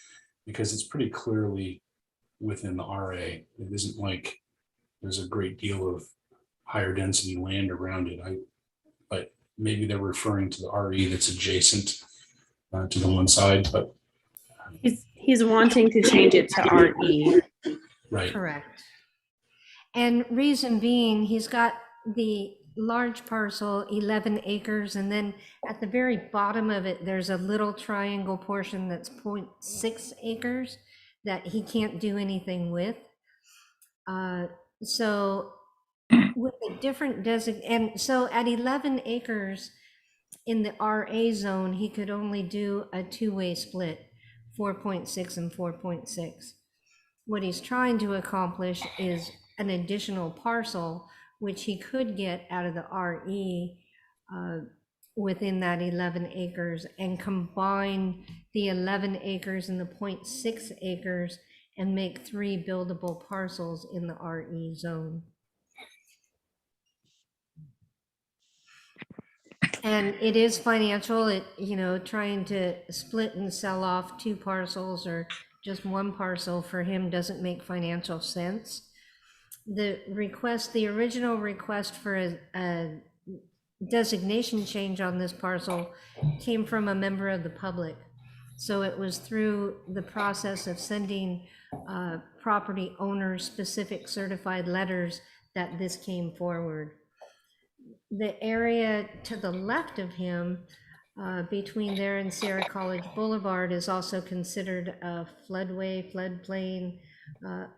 because it's pretty clearly within the RA. It isn't like there's a great deal of higher density land around it. But maybe they're referring to the RE that's adjacent to the one side, but He's wanting to change it to RE. right. Correct. And reason being, he's got the large parcel, 11 acres, and then at the very bottom of it, there's a little triangle portion that's 0.6 acres that he can't do anything with. So with a different and so at 11 acres in the RA zone, he could only do a two-way split, 4.6 and 4.6. What he's trying to accomplish is an additional parcel, which he could get out of the RE within that 11 acres and combine the 11 acres and the 0.6 acres and make 3 buildable parcels in the RE zone. And it is financial, trying to split and sell off 2 parcels or just 1 parcel for him doesn't make financial sense. The original request for a designation change on this parcel came from a member of the public. So it was through the process of sending property owners specific certified letters that this came forward. The area to the left of him, between there and Sierra College Boulevard, is also considered a floodplain,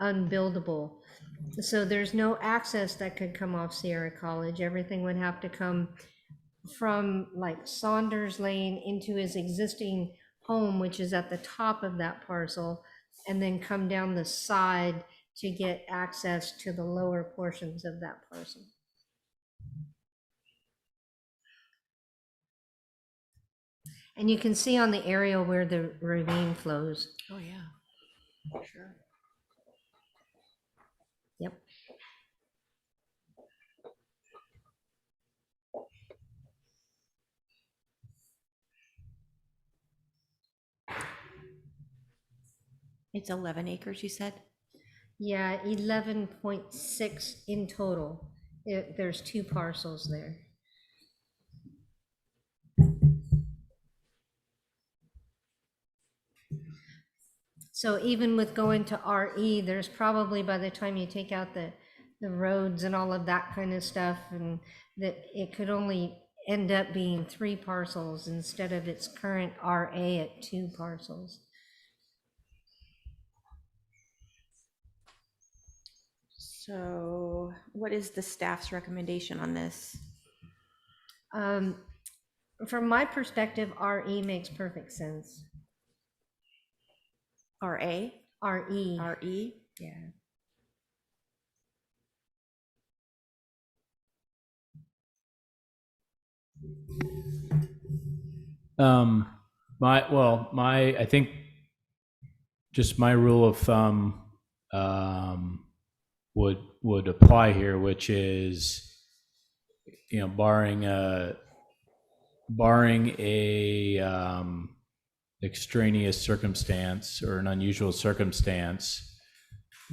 unbuildable. So there's no access that could come off Sierra College. Everything would have to come from like Saunders Lane into his existing home, which is at the top of that parcel, and then come down the side to get access to the lower portions of that parcel. And you can see on the aerial where the ravine flows. Oh, yeah, sure. Yep. It's 11 acres, you said? Yeah, 11.6 in total. There's 2 parcels there. So even with going to RE, there's probably, by the time you take out the roads and all of that kind of stuff, and that it could only end up being 3 parcels instead of its current RA at 2 parcels. So what is the staff's recommendation on this? From my perspective, RE makes perfect sense. RA? RE. RE? Yeah. I think just my rule of thumb would apply here, which is, barring a extraneous circumstance or an unusual circumstance,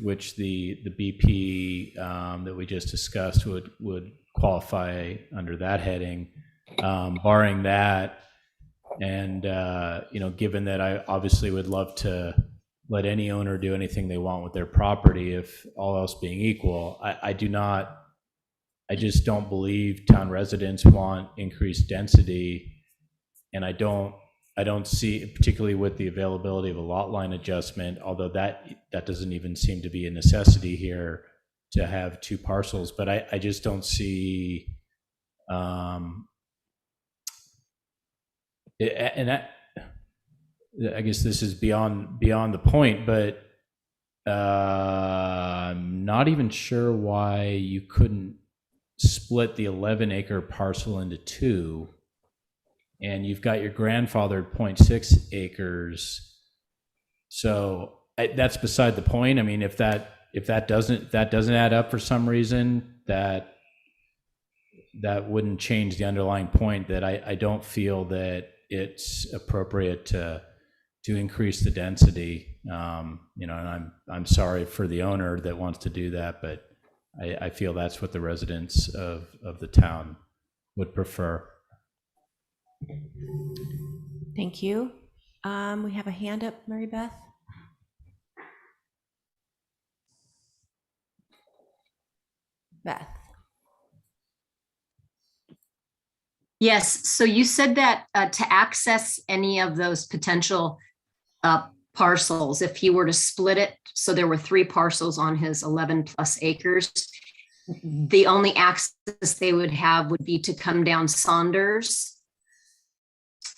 which the BP that we just discussed would qualify under that heading. Barring that, and given that I obviously would love to let any owner do anything they want with their property, if all else being equal, I just don't believe town residents want increased density, and I don't see, particularly with the availability of a lot line adjustment, although that doesn't even seem to be a necessity here to have 2 parcels, but I just don't see, I guess this is beyond the point, but I'm not even sure why you couldn't split the 11-acre parcel into 2, and you've got your grandfathered 0.6 acres. So that's beside the point. I mean, if that doesn't add up for some reason, that wouldn't change the underlying point that I don't feel that it's appropriate to increase the density. And I'm sorry for the owner that wants to do that, but I feel that's what the residents of the town would prefer. Thank you. We have a hand up, Mary Beth. Beth. Yes, so you said that to access any of those potential parcels, if he were to split it, so there were 3 parcels on his 11 plus acres, the only access they would have would be to come down Saunders.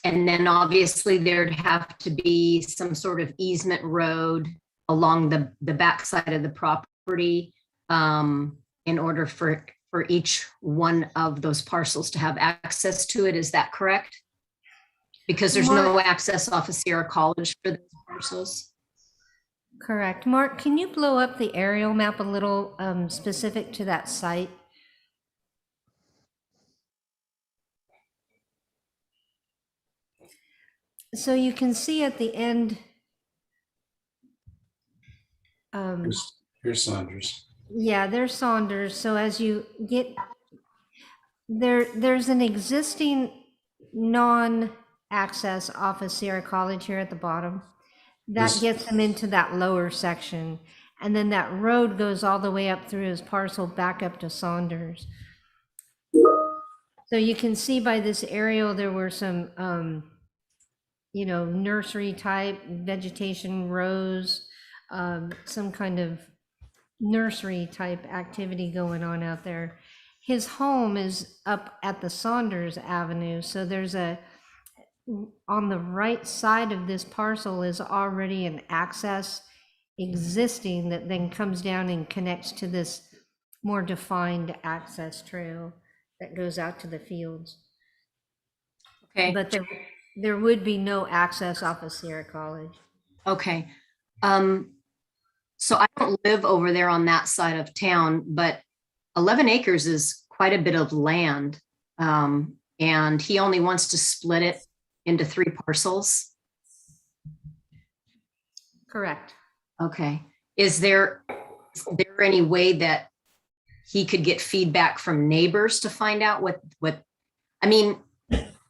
And then obviously there'd have to be some sort of easement road along the backside of the property in order for for each one of those parcels to have access to it. Is that correct? Because there's no access off of Sierra College for those parcels. Correct. Mark, can you blow up the aerial map a little specific to that site? So you can see at the end. Here's Saunders. Yeah, there's Saunders. So as you get there's an existing non-access off of Sierra College here at the bottom. That gets them into that lower section. And then that road goes all the way up through his parcel back up to Saunders. So you can see by this aerial, there were some, nursery type vegetation rows, some kind of nursery type activity going on out there. His home is up at the Saunders Avenue. So there's on the right side of this parcel is already an access existing that then comes down and connects to this more defined access trail that goes out to the fields. Okay. But there would be no access off of Sierra College. Okay. So I don't live over there on that side of town, but 11 acres is quite a bit of land. And he only wants to split it into 3 parcels. Correct. Okay. Is there any way that he could get feedback from neighbors to find out what, I mean,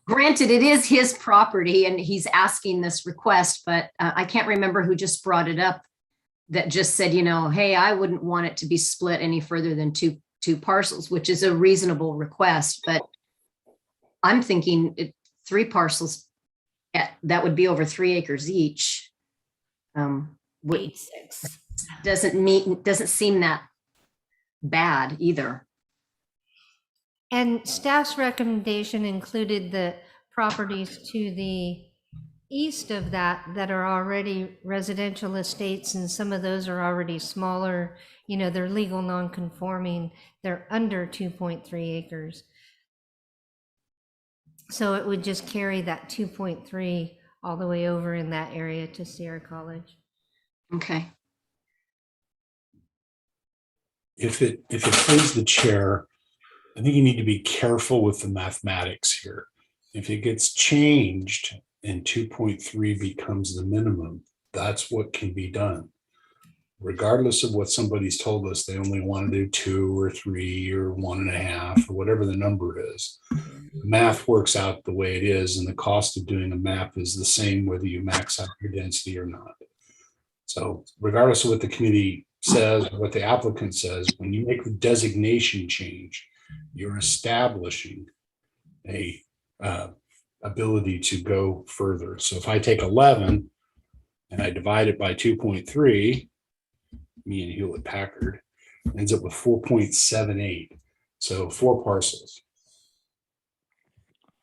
granted, it is his property and he's asking this request, but I can't remember who just brought it up that just said, hey, I wouldn't want it to be split any further than two parcels, which is a reasonable request. But I'm thinking 3 parcels, that would be over 3 acres each. 8-6. Doesn't seem that bad either. And staff's recommendation included the properties to the east of that are already residential estates, and some of those are already smaller. They're legal non-conforming. They're under 2.3 acres. So it would just carry that 2.3 all the way over in that area to Sierra College. Okay. If it please the chair, I think you need to be careful with the mathematics here. If it gets changed and 2.3 becomes the minimum, that's what can be done. Regardless of what somebody's told us, they only want to do 2 or 3 or 1.5 or whatever the number is. Math works out the way it is, and the cost of doing a map is the same whether you max out your density or not. So regardless of what the committee says, or what the applicant says, when you make the designation change, you're establishing a ability to go further. So if I take 11 and I divide it by 2.3, me and Hewlett Packard, ends up with 4.78. So 4 parcels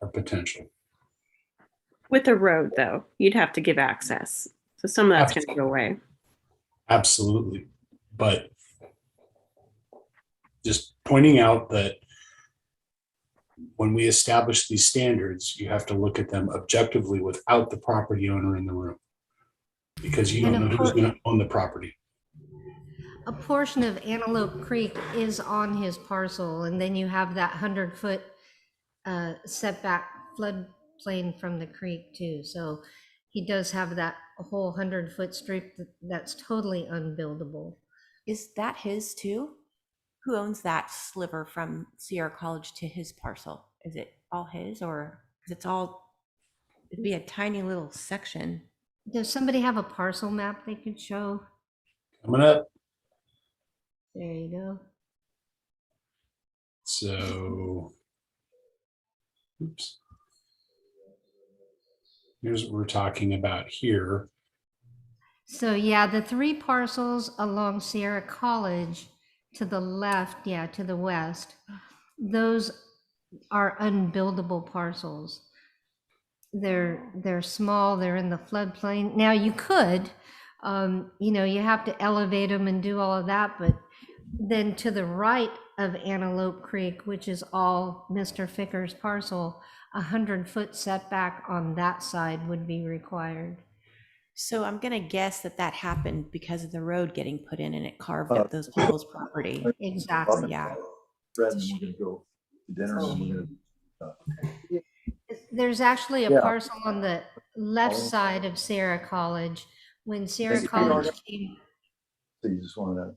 are potential. With a road, though, you'd have to give access. So some of that's going to go away. Absolutely. But just pointing out that when we establish these standards, you have to look at them objectively without the property owner in the room, because you don't know who's going to own the property. A portion of Antelope Creek is on his parcel, and then you have that 100-foot setback floodplain from the creek too. So he does have that whole 100-foot strip that's totally unbuildable. Is that his too? Who owns that sliver from Sierra College to his parcel? Is it all his, or is it'd be a tiny little section? Does somebody have a parcel map they could show? Coming up. There you go. So, oops. Here's what we're talking about here. So yeah, the 3 parcels along Sierra College to the left, to the west, those are unbuildable parcels. They're small, they're in the floodplain. Now you could, you have to elevate them and do all of that, but then to the right of Antelope Creek, which is all Mr. Ficker's parcel, 100-foot setback on that side would be required. So I'm going to guess that that happened because of the road getting put in and it carved up those people's property. Exactly. Yeah. Fred, and we're gonna go to dinner and we're gonna. There's actually a Yeah. parcel on the left side of Sierra College. When Sierra College came, So you just wanna.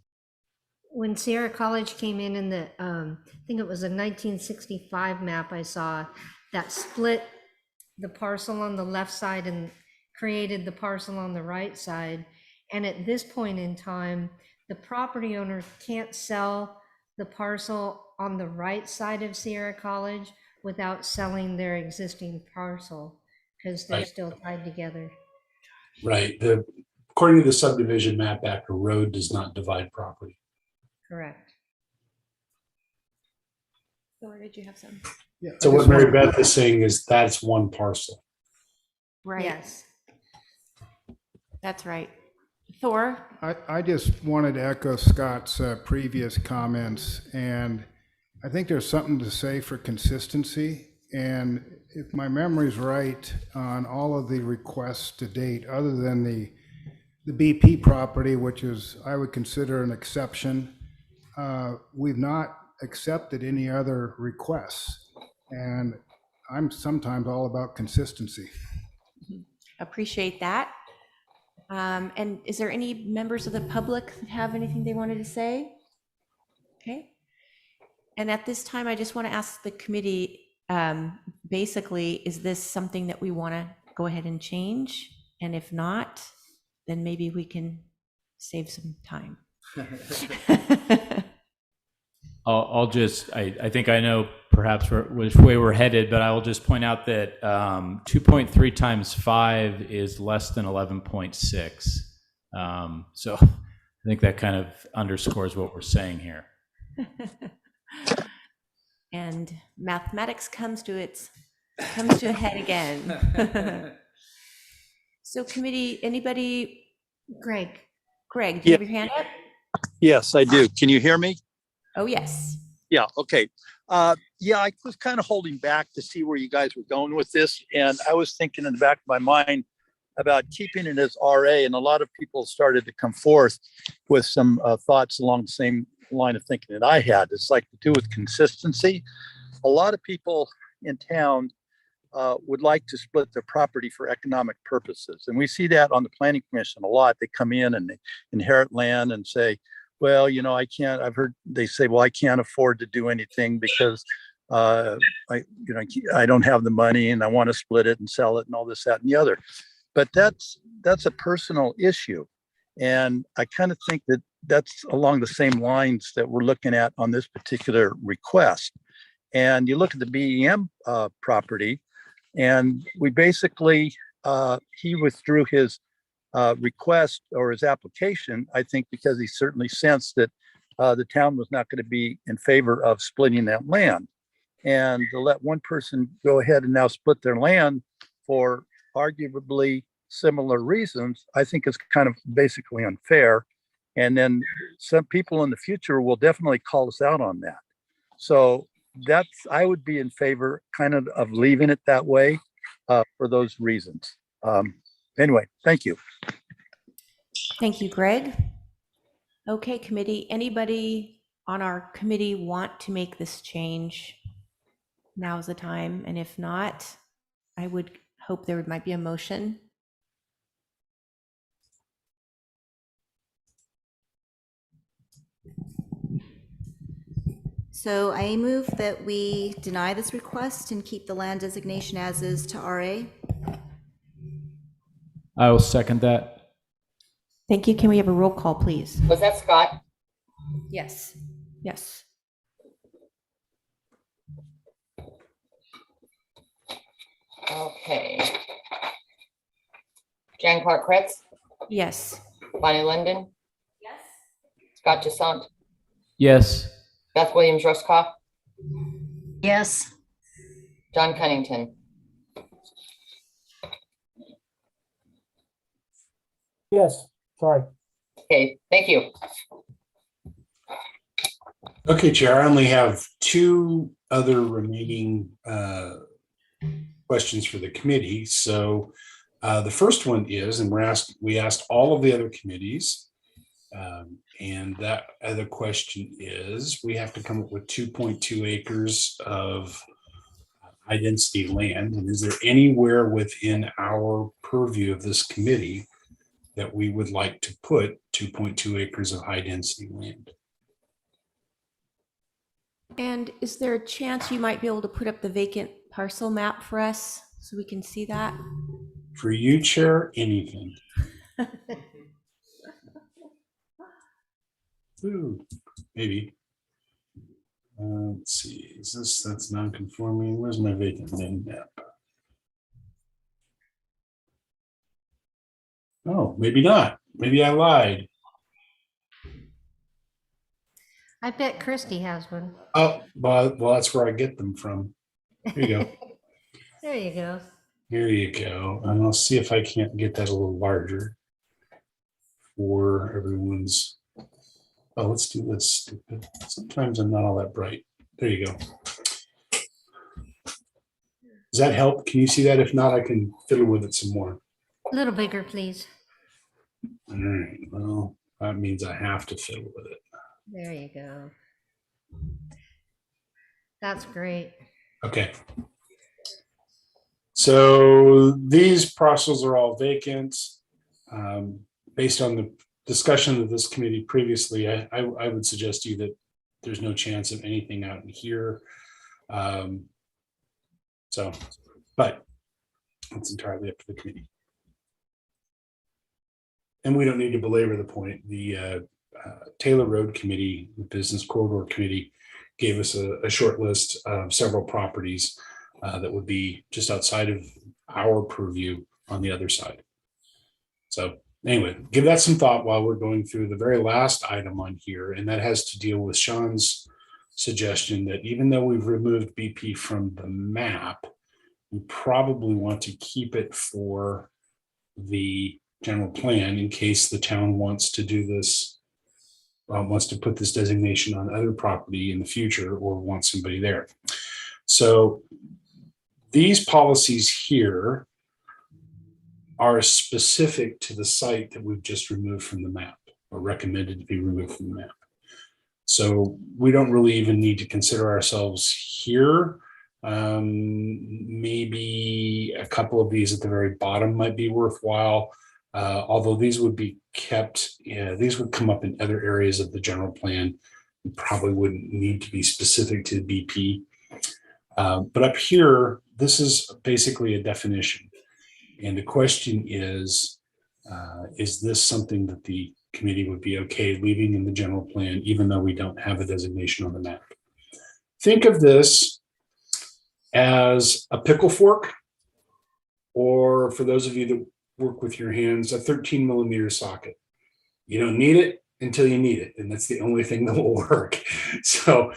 when Sierra College came in the, I think it was a 1965 map I saw that split the parcel on the left side and created the parcel on the right side. And at this point in time, the property owner can't sell the parcel on the right side of Sierra College without selling their existing parcel because they're Right. still tied together. Right. According to the subdivision map act, a road does not divide property. Correct. Thor, did you have some? Yeah, So I what just Mary wanted- Beth is saying is that's one parcel. Right. Yes. That's right. Thor? I just wanted to echo Scott's previous comments, and I think there's something to say for consistency. And if my memory's right on all of the requests to date, other than the BP property, which is, I would consider an exception, we've not accepted any other requests. And I'm sometimes all about consistency. Appreciate that. And is there any members of the public that have anything they wanted to say? Okay. And at this time, I just want to ask the committee, basically, is this something that we want to go ahead and change? And if not, then maybe we can save some time. I'll just, I think I know perhaps which way we're headed, but I will just point out that 2.3 times 5 is less than 11.6. So I think that kind of underscores what we're saying here. And mathematics comes to a head again. So committee, anybody? Greg, do you have your hand up? Yes, I do. Can you hear me? Oh, yes. Yeah, okay. Yeah, I was kind of holding back to see where you guys were going with this. And I was thinking in the back of my mind about keeping it as RA. And a lot of people started to come forth with some thoughts along the same line of thinking that I had. It's like to do with consistency. A lot of people in town would like to split their property for economic purposes. And we see that on the planning commission a lot. They come in and they inherit land and say, well, you know, I can't, I've heard they say, well, I can't afford to do anything because I don't have the money and I want to split it and sell it and all this, that, and the other. But that's a personal issue. And I kind of think that that's along the same lines that we're looking at on this particular request. And you look at the BEM property, and we basically, he withdrew his request or his application, I think, because he certainly sensed that the town was not going to be in favor of splitting that land. And to let one person go ahead and now split their land for arguably similar reasons, I think is kind of basically unfair. And then some people in the future will definitely call us out on that. So I would be in favor kind of leaving it that way for those reasons. Anyway, thank you. Thank you, Greg. Okay, committee, anybody on our committee want to make this change? Now's the time. And if not, I would hope there might be a motion. So I move that we deny this request and keep the land designation as is to RA. I will second that. Thank you. Can we have a roll call, please? Was that Scott? Yes. Yes. Okay. Jan Clark Kretz, Yes. Bonnie Linden, Yes. Scott Toussaint, Yes. Beth Williams Ruskoff, Yes. John Cunnington. Yes, sorry. Okay, thank you. Okay, Chair, I only have two other remaining questions for the committee. So the first one is, and we asked all of the other committees, and that other question is, we have to come up with 2.2 acres of high density land. And is there anywhere within our purview of this committee that we would like to put 2.2 acres of high density land? And is there a chance you might be able to put up the vacant parcel map for us so we can see that? For you, Chair, anything. Ooh, maybe. Let's see, that's non-conforming. Where's my vacant land map? Oh, maybe not. Maybe I lied. I bet Christie has one. Oh, well, that's where I get them from. Here you go. There you go. Here you go. And I'll see if I can't get that a little larger for everyone's. Oh, let's do this. Stupid. Sometimes I'm not all that bright. There you go. Does that help? Can you see that? If not, I can fiddle with it some more. A little bigger, please. All right. Well, that means I have to fiddle with it. There you go. That's great. Okay. So these parcels are all vacant. Based on the discussion of this committee previously, I would suggest to you that there's no chance of anything out in here. But it's entirely up to the committee. And we don't need to belabor the point. The Taylor Road Committee, the Business Corridor Committee, gave us a short list of several properties that would be just outside of our purview on the other side. So anyway, give that some thought while we're going through the very last item on here, and that has to deal with Sean's suggestion that even though we've removed BP from the map, we probably want to keep it for the general plan in case the town wants to do this, wants to put this designation on other property in the future or wants somebody there. So these policies here are specific to the site that we've just removed from the map or recommended to be removed from the map. So we don't really even need to consider ourselves here. Maybe a couple of these at the very bottom might be worthwhile, although these would be kept, these would come up in other areas of the general plan. You probably wouldn't need to be specific to BP. But up here, this is basically a definition. And the question is this something that the committee would be okay leaving in the general plan, even though we don't have a designation on the map? Think of this as a pickle fork, or for those of you that work with your hands, a 13 millimeter socket. You don't need it until you need it, and that's the only thing that will work. So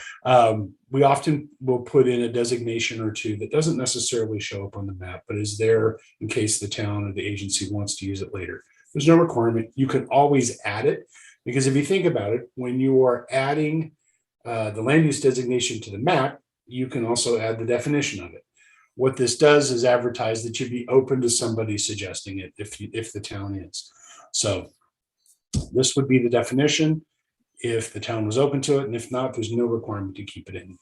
we often will put in a designation or two that doesn't necessarily show up on the map, but is there in case the town or the agency wants to use it later. There's no requirement. You can always add it, because if you think about it, when you are adding the land use designation to the map, you can also add the definition of it. What this does is advertise that you'd be open to somebody suggesting it if the town is. So this would be the definition if the town was open to it, and if not, there's no requirement to keep it in.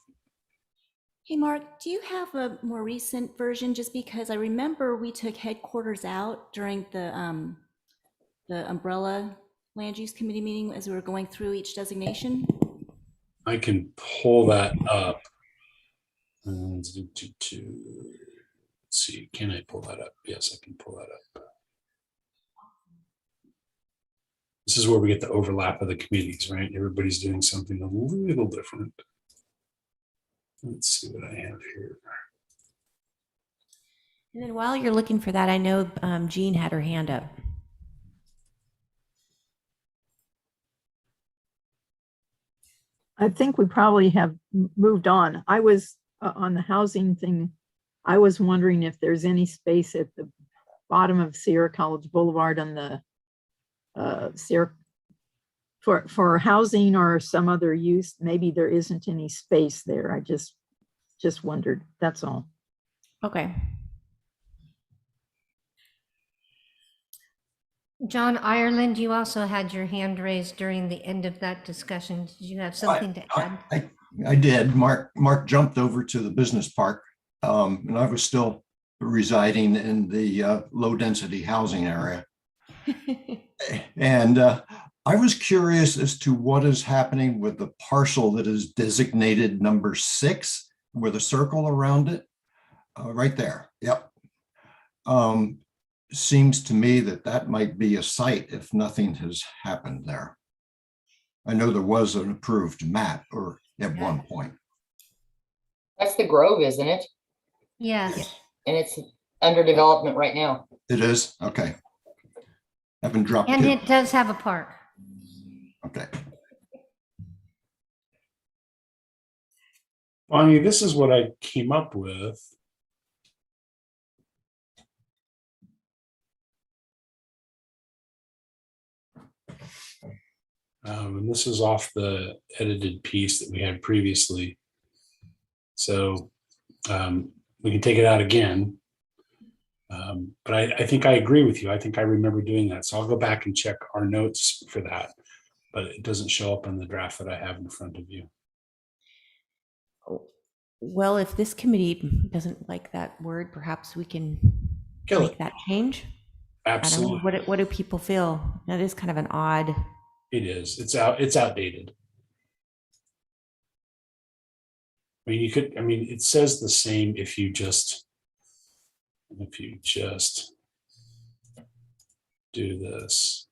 Hey, Mark, do you have a more recent version? Just because I remember we took headquarters out during the umbrella land use committee meeting as we were going through each designation. I can pull that up. Let's see, can I pull that up? Yes, I can pull that up. This is where we get the overlap of the committees, right? Everybody's doing something a little different. Let's see what I have here. And then while you're looking for that, I know Jean had her hand up. I think we probably have moved on. I was on the housing thing. I was wondering if there's any space at the bottom of Sierra College Boulevard on the Sierra for housing or some other use, maybe there isn't any space there. I just wondered, that's all. Okay. John Ireland, you also had your hand raised during the end of that discussion. Did you have something to add? I did. Mark jumped over to the business park, and I was still residing in the low density housing area. And I was curious as to what is happening with the parcel that is designated number 6 with a circle around it, right there. Yep. Seems to me that might be a site if nothing has happened there. I know there was an approved map or at one point. That's the Grove, isn't it? Yes. And it's under development right now. It is? Okay. Haven't dropped And it. it does have a park. Okay. Bonnie, this is what I came up with. And this is off the edited piece that we had previously. So we can take it out again. But I think I agree with you. I think I remember doing that. So I'll go back and check our notes for that. But it doesn't show up in the draft that I have in front of you. Well, if this committee doesn't like that word, perhaps we can make that change. Absolutely. I don't know, what do people feel? That is kind of an odd. It is. It's outdated. I mean, it says the same if you just do this.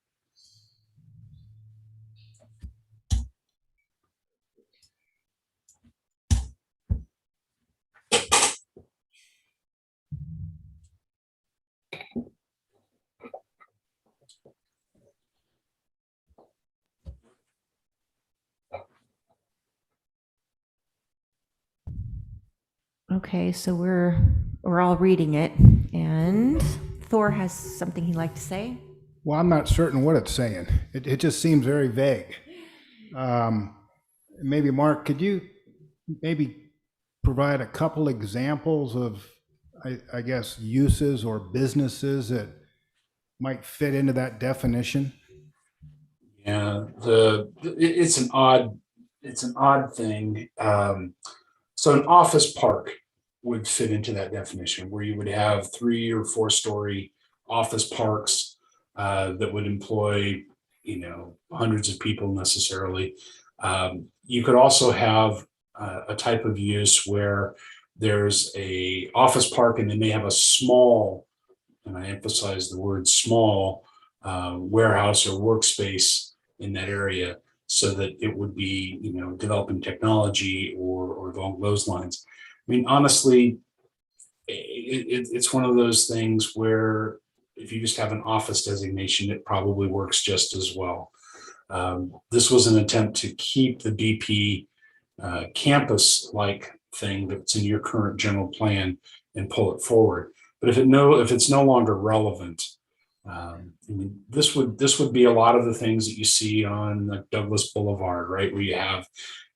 Okay, so we're all reading it, and Thor has something he'd like to say. Well, I'm not certain what it's saying. It just seems very vague. Maybe Mark, could you maybe provide a couple examples of, I guess, uses or businesses that might fit into that definition? Yeah, it's an odd thing. So an office park would fit into that definition, where you would have 3 or 4 story office parks that would employ, hundreds of people necessarily. You could also have a type of use where there's a office park and they may have a small, and I emphasize the word small, warehouse or workspace in that area, so that it would be, developing technology or along those lines. I mean, honestly, it's one of those things where if you just have an office designation, it probably works just as well. This was an attempt to keep the BP campus-like thing that's in your current general plan and pull it forward. But if it's no longer relevant, this would be a lot of the things that you see on the Douglas Boulevard, right? Where you have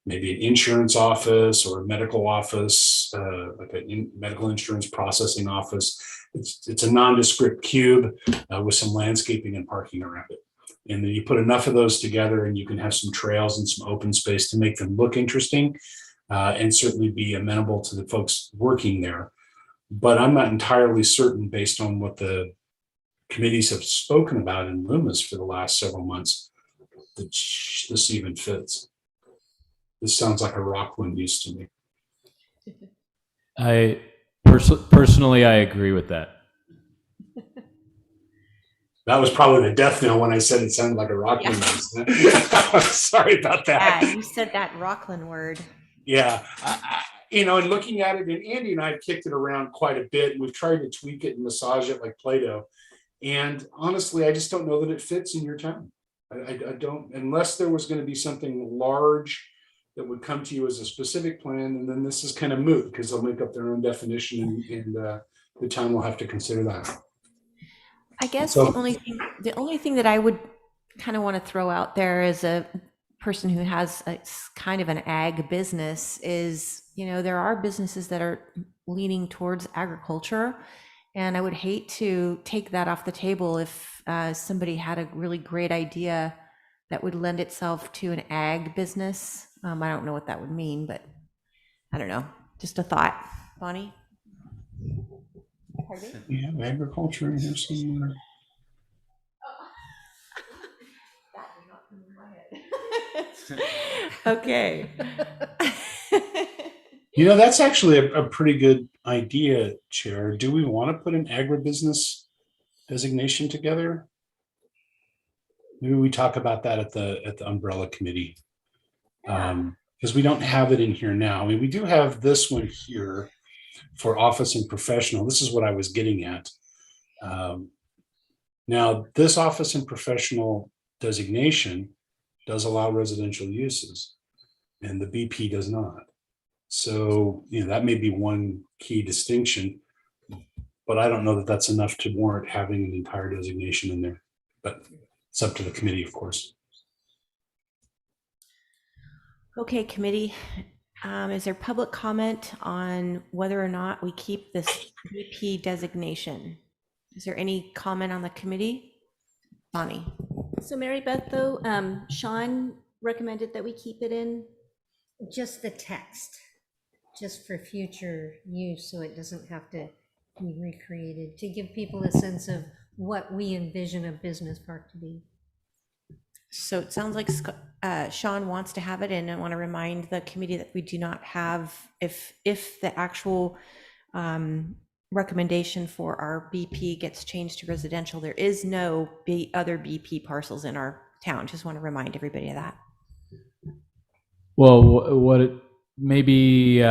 maybe an insurance office or a medical office, like a medical insurance processing office. It's a nondescript cube with some landscaping and parking around it. And then you put enough of those together and you can have some trails and some open space to make them look interesting and certainly be amenable to the folks working there. But I'm not entirely certain, based on what the committees have spoken about in Loomis for the last several months, that this even fits. This sounds like a Rockland use to me. I personally, I agree with that. That was probably the death knell when I said it sounded like a Rockland use. Sorry about that. Yeah, you said that Rockland word. Yeah. And looking at it, and Andy and I have kicked it around quite a bit, and we've tried to tweak it and massage it like Play-Doh. And honestly, I just don't know that it fits in your town. I don't, unless there was going to be something large that would come to you as a specific plan, and then this is kind of moot because they'll make up their own definition, and the town will have to consider that. I guess So- the only thing that I would kind of want to throw out there as a person who has kind of an ag business is, there are businesses that are leaning towards agriculture. And I would hate to take that off the table if somebody had a really great idea that would lend itself to an ag business. I don't know what that would mean, but I don't know. Just a thought. Bonnie? Pardon? Yeah, agriculture in here somewhere. Okay. That's actually a pretty good idea, Chair. Do we want to put an agribusiness designation together? Maybe we talk about that at the umbrella committee. Because we don't have it in here now. I mean, we do have this one here for office and professional. This is what I was getting at. Now, this office and professional designation does allow residential uses, and the BP does not. So, that may be one key distinction, but I don't know that that's enough to warrant having an entire designation in there. But it's up to the committee, of course. Okay, committee. Is there public comment on whether or not we keep this BP designation? Is there any comment on the committee? Bonnie? So Mary Beth, though, Sean recommended that we keep it in. Just the text, just for future use, so it doesn't have to be recreated, to give people a sense of what we envision a business park to be. So it sounds like Sean wants to have it in. I want to remind the committee that we do not have, if the actual recommendation for our BP gets changed to residential, there is no other BP parcels in our town. Just want to remind everybody of that. Well, maybe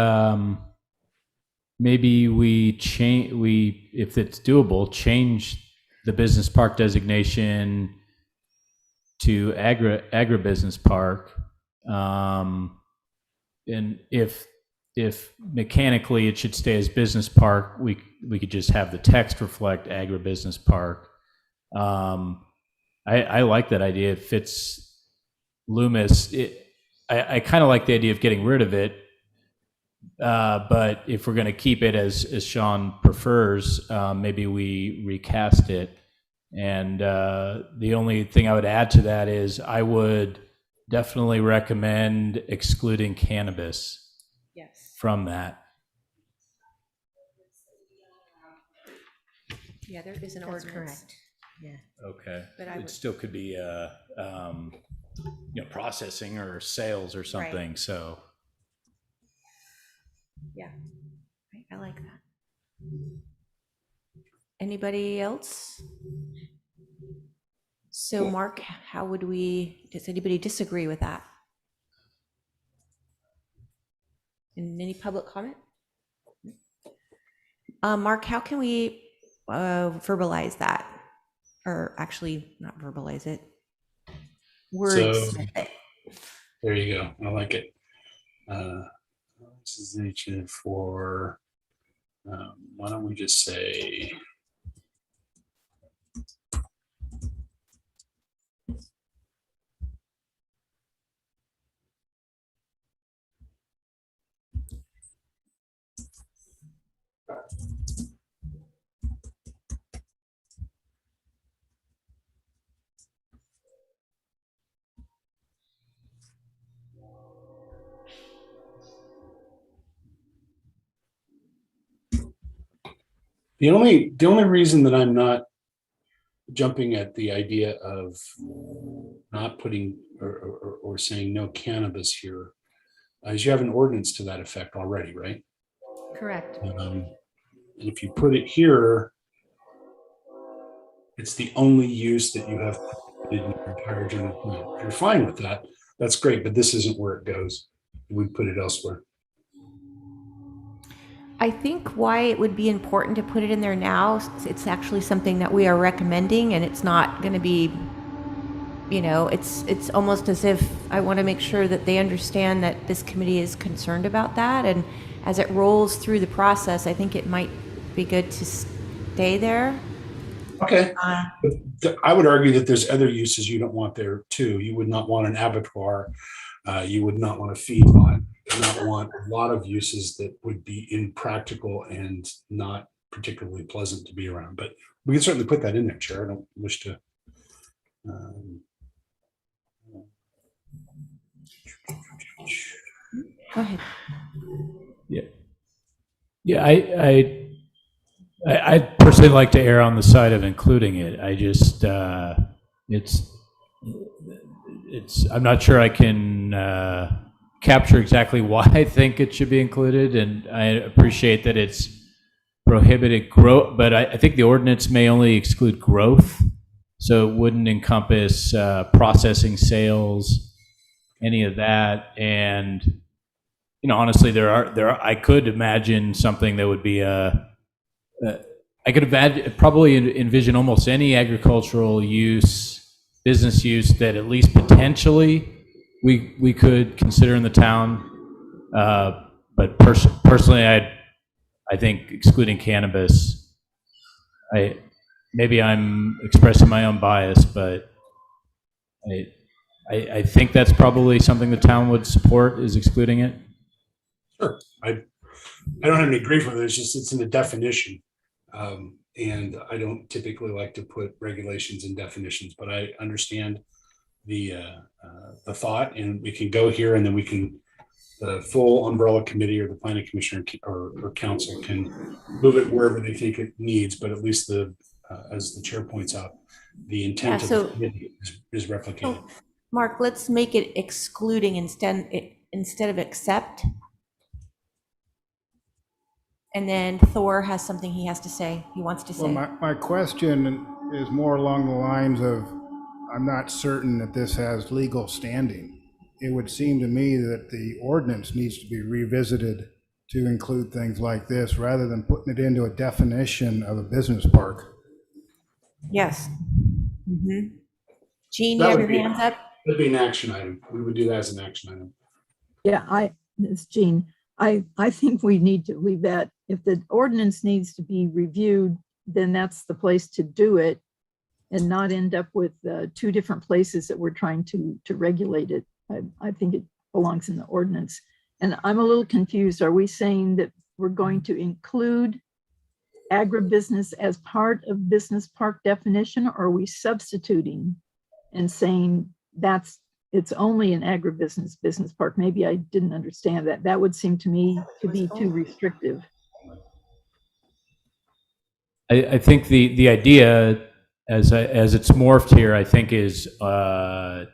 we if it's doable, change the business park designation to agribusiness park, and if mechanically it should stay as business park, we could just have the text reflect agribusiness park. I like that idea. It fits Loomis. I kind of like the idea of getting rid of it, but if we're going to keep it as Sean prefers, maybe we recast it. And the only thing I would add to that is I would definitely recommend excluding cannabis from that. Yeah, there is an That's ordinance. correct. Yeah. Okay. But It still could be processing or sales or something. Right. So Yeah, I like that. Anybody else? So Mark, does anybody disagree with that? And any public comment? Mark, how can we verbalize that? Or actually not verbalize it, wordsmith it. There you go. I like it. This is nature for, why don't we just say, the only reason that I'm not jumping at the idea of not putting or saying no cannabis here is you have an ordinance to that effect already, right? Correct. And if you put it here, it's the only use that you have in your entire general plan. If you're fine with that, that's great, but this isn't where it goes. We put it elsewhere. I think why it would be important to put it in there now, it's actually something that we are recommending, and it's not going to be, it's almost as if I want to make sure that they understand that this committee is concerned about that. And as it rolls through the process, I think it might be good to stay there. Okay. Uh, I would argue that there's other uses you don't want there too. You would not want an abattoir. You would not want a feed lot. You would not want a lot of uses that would be impractical and not particularly pleasant to be around. But we can certainly put that in there, Chair. I don't wish to. Go ahead. Yeah. Yeah, I personally like to err on the side of including it. I just, I'm not sure I can capture exactly why I think it should be included, and I appreciate that it's prohibited growth, but I think the ordinance may only exclude growth, so it wouldn't encompass processing, sales, any of that. And you know, honestly, there are. I could imagine something that would be I could probably envision almost any agricultural use, business use that at least potentially we could consider in the town. But personally, I think excluding cannabis. Maybe I'm expressing my own bias, but I think that's probably something the town would support, is excluding it. Sure. I don't have any grief with it. It's just it's in the definition. And I don't typically like to put regulations in definitions, but I understand the thought, and we can go here, and then we can, the full umbrella committee or the planning commissioner or council can move it wherever they think it needs. But at least as the chair points out, the intent of the committee is replicated. So, Mark, let's make it excluding instead of accept. And then Thor has something he has to say, he wants to say. Well, my question is more along the lines of, I'm not certain that this has legal standing. It would seem to me that the ordinance needs to be revisited to include things like this, rather than putting it into a definition of a business park. Yes. Mm-hmm. Gene, you have your hands up? That'd be an action item. We would do that as an action item. Yeah, it's Gene. I think we need to leave that. If the ordinance needs to be reviewed, then that's the place to do it, and not end up with two different places that we're trying to regulate it. I think it belongs in the ordinance. And I'm a little confused. Are we saying that we're going to include agribusiness as part of business park definition, or are we substituting and saying it's only an agribusiness business park? Maybe I didn't understand that. That would seem to me to be too restrictive. I think the idea, as it's morphed here, I think is that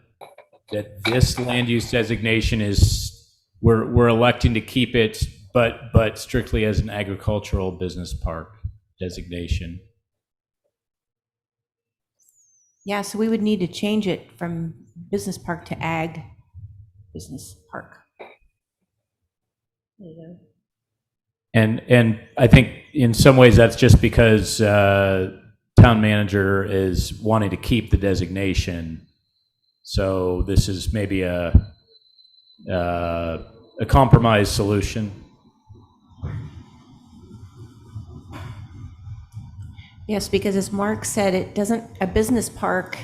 this land use designation is we're electing to keep it, but strictly as an agricultural business park designation. Yeah, so we would need to change it from business park to ag business park. There you go. And I think in some ways that's just because town manager is wanting to keep the designation. So this is maybe a compromise solution. Yes, because as Mark said, a business park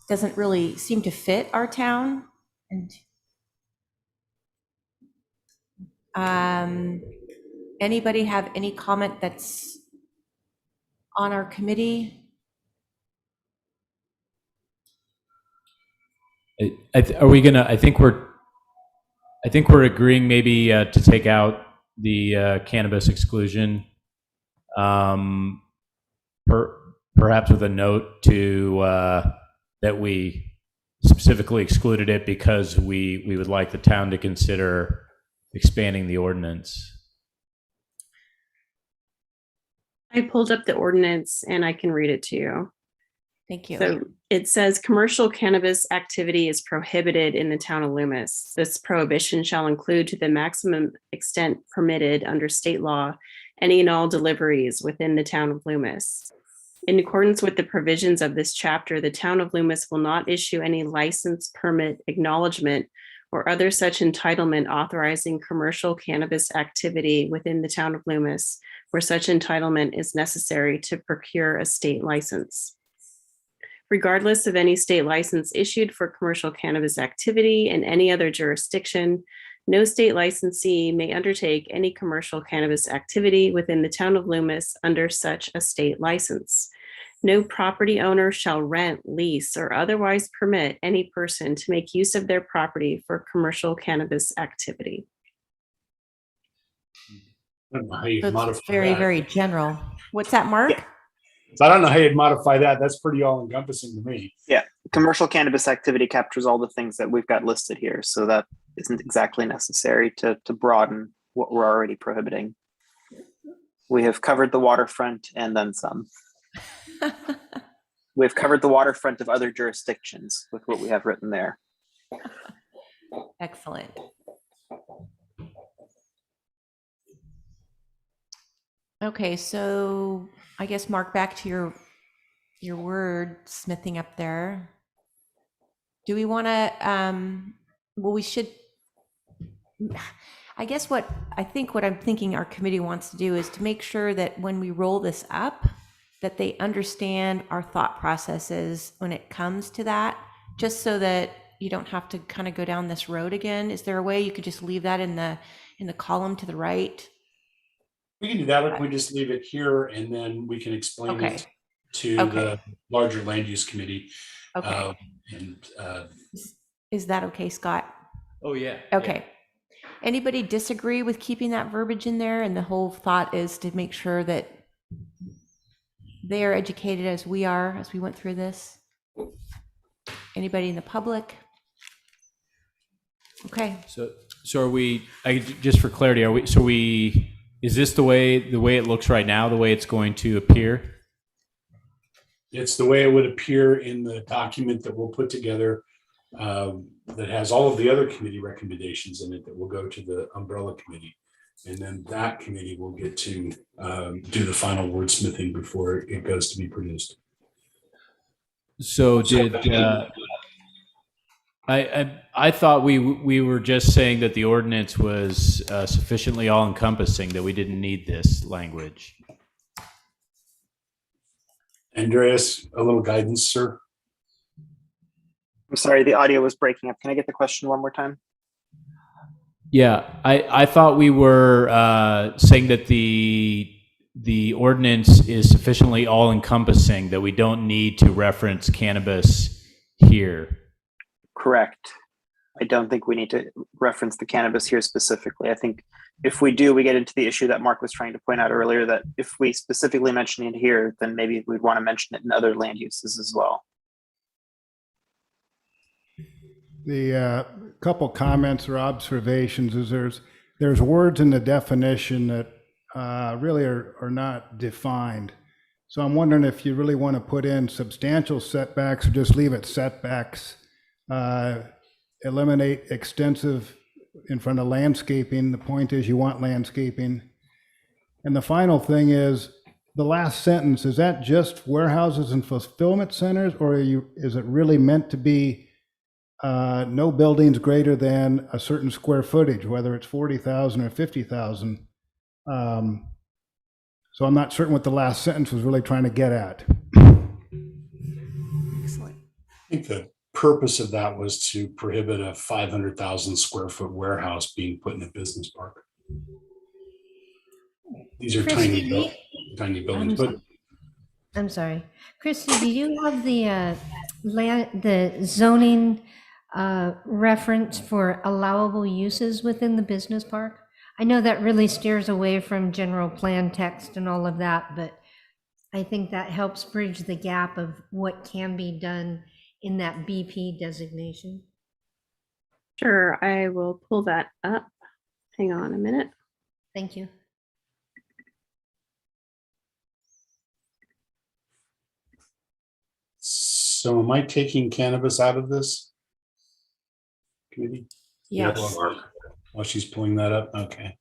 doesn't really seem to fit our town. And anybody have any comment that's on our committee? Are we gonna? I think we're agreeing maybe to take out the cannabis exclusion, perhaps with a note to that we specifically excluded it because we would like the town to consider expanding the ordinance. I pulled up the ordinance and I can read it to you. Thank you. So it says commercial cannabis activity is prohibited in the town of Loomis. This prohibition shall include, to the maximum extent permitted under state law, any and all deliveries within the town of Loomis. In accordance with the provisions of this chapter, the town of Loomis will not issue any license, permit, acknowledgement, or other such entitlement authorizing commercial cannabis activity within the town of Loomis, where such entitlement is necessary to procure a state license. Regardless of any state license issued for commercial cannabis activity in any other jurisdiction, no state licensee may undertake any commercial cannabis activity within the town of Loomis under such a state license. No property owner shall rent, lease, or otherwise permit any person to make use of their property for commercial cannabis activity. I don't know how you'd So it's modify very, that. very general. What's that, Mark? So I don't know how you'd modify that. That's pretty all encompassing to me. Yeah, commercial cannabis activity captures all the things that we've got listed here. So that isn't exactly necessary to broaden what we're already prohibiting. We have covered the waterfront and then some. We've covered the waterfront of other jurisdictions with what we have written there. Excellent. Okay, so I guess Mark, back to your word smithing up there. Do we want to? Well, we should. I guess what I'm thinking our committee wants to do is to make sure that when we roll this up, that they understand our thought processes when it comes to that, just so that you don't have to kind of go down this road again. Is there a way you could just leave that in the column to the right? We can do that. Like we just leave it here and then we can explain it to the larger land use committee. Okay. And Is that okay, Scott? Oh, yeah. Okay. Anybody disagree with keeping that verbiage in there? And the whole thought is to make sure that they are educated as we are, as we went through this. Anybody in the public? Okay. So are we, just for clarity, is this the way it looks right now, the way it's going to appear? it's the way it would appear in the document that we'll put together that has all of the other committee recommendations in it that will go to the umbrella committee. And then that committee will get to do the final wordsmithing before it goes to be produced. So I thought we were just saying that the ordinance was sufficiently all encompassing, that we didn't need this language. Andreas, a little guidance, sir. I'm sorry, the audio was breaking up. Can I get the question one more time? Yeah, I thought we were saying that the ordinance is sufficiently all encompassing, that we don't need to reference cannabis here. Correct. I don't think we need to reference the cannabis here specifically. I think if we do, we get into the issue that Mark was trying to point out earlier, that if we specifically mention it here, then maybe we'd want to mention it in other land uses as well. The couple comments or observations is there's words in the definition that really are not defined. So I'm wondering if you really want to put in substantial setbacks or just leave it setbacks. Eliminate extensive in front of landscaping. The point is you want landscaping. And the final thing is the last sentence, is that just warehouses and fulfillment centers, or is it really meant to be no buildings greater than a certain square footage, whether it's 40,000 or 50,000? So I'm not certain what the last sentence was really trying to get at. Excellent. I think the purpose of that was to prohibit a 500,000 square foot warehouse being put in a business park. These are tiny buildings, but I'm sorry, Christy, do you have the zoning reference for allowable uses within the business park? I know that really steers away from general plan text and all of that, but I think that helps bridge the gap of what can be done in that BP designation. Sure, I will pull that up. Hang on a minute. Thank you. so am I taking cannabis out of this committee? Yes. While she's pulling that up, okay.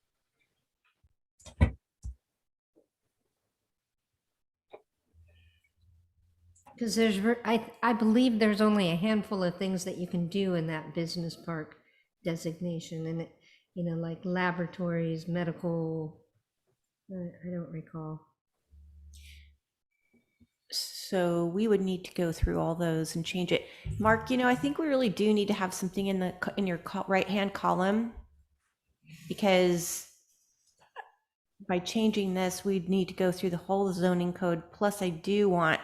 Because I believe there's only a handful of things that you can do in that business park designation, and it, you know, like laboratories, medical, I don't recall. So we would need to go through all those and change it. Mark, you know, I think we really do need to have something in your right-hand column, because by changing this, we'd need to go through the whole zoning code. Plus, I do want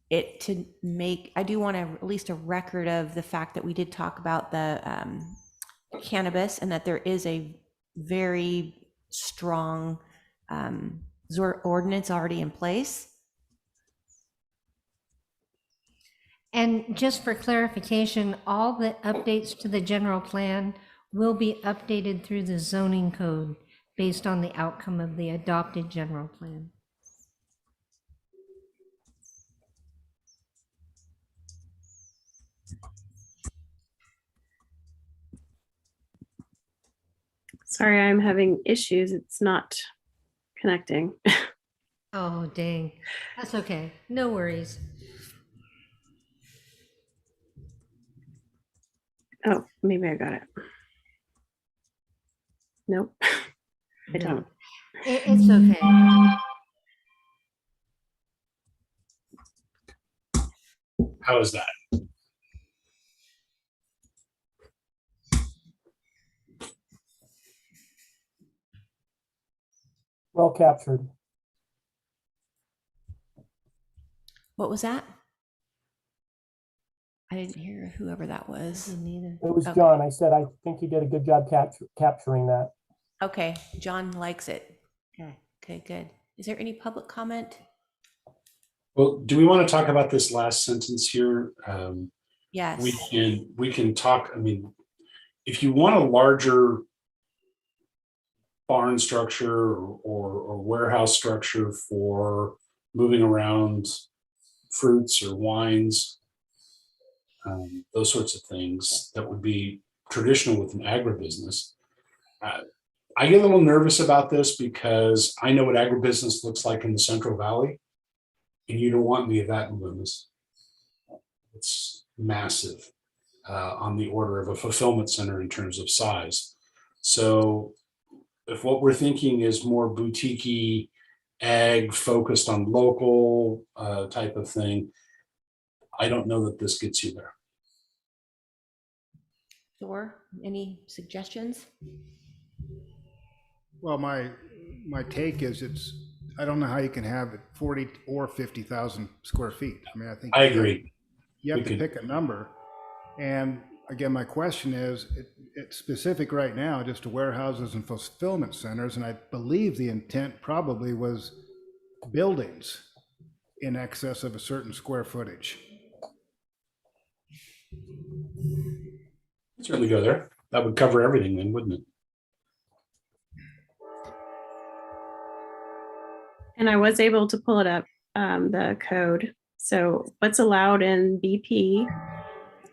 it to make, I do want at least a record of the fact that we did talk about the cannabis, and that there is a very strong ordinance already in place. And just for clarification, all the updates to the general plan will be updated through the zoning code based on the outcome of the adopted general plan. Sorry, I'm having issues. It's not connecting. Oh, dang. That's okay. No worries. Oh, maybe I got it. Nope, I don't. It's okay. How is that? Well captured. What was that? I didn't hear whoever that was. Neither. It was Okay. John. I said, I think he did a good job capturing that. Okay, John likes it. Okay, good. Is there any public comment? Well, do we want to talk about this last sentence here? Yes. We can talk, I mean, if you want a larger barn structure or warehouse structure for moving around fruits or wines, those sorts of things that would be traditional with an agribusiness. I get a little nervous about this because I know what agribusiness looks like in the Central Valley, and you don't want any of that in Loomis. It's massive, on the order of a fulfillment center in terms of size. So if what we're thinking is more boutique-y, ag focused on local type of thing, I don't know that this gets you there. Thor, any suggestions? Well, my take is I don't know how you can have it 40 or 50,000 square feet. I mean, I think I agree. you have to pick a number. And again, my question is, it's specific right now just to warehouses and fulfillment centers. And I believe the intent probably was buildings in excess of a certain square footage. Certainly go there. That would cover everything then, wouldn't it? And I was able to pull it up, the code. So what's allowed in BP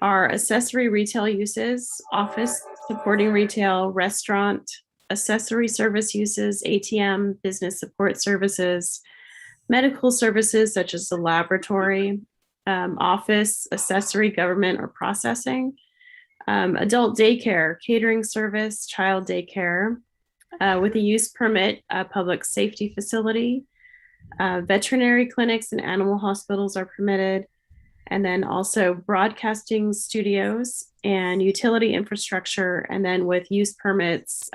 are accessory retail uses, office supporting retail, restaurant, accessory service uses, ATM, business support services, medical services such as the laboratory, office, accessory, government, or processing, adult daycare, catering service, child daycare, with a use permit, public safety facility, veterinary clinics and animal hospitals are permitted, and then also broadcasting studios and utility infrastructure, and then with use permits,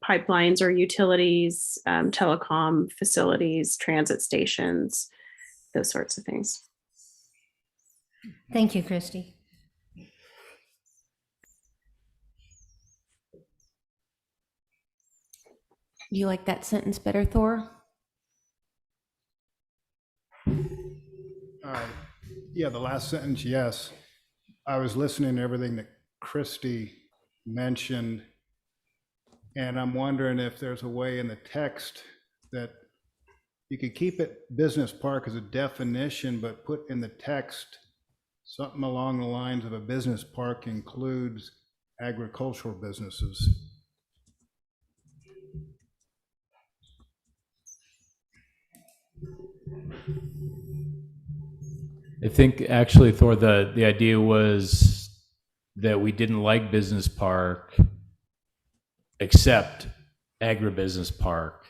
pipelines or utilities, telecom facilities, transit stations, those sorts of things. Thank you, Christy. You like that sentence better, Thor? Yeah, the last sentence, yes. I was listening to everything that Christy mentioned, and I'm wondering if there's a way in the text that you could keep it business park as a definition, but put in the text something along the lines of a business park includes agricultural businesses. I think actually, Thor, the idea was that we didn't like business park except agribusiness park.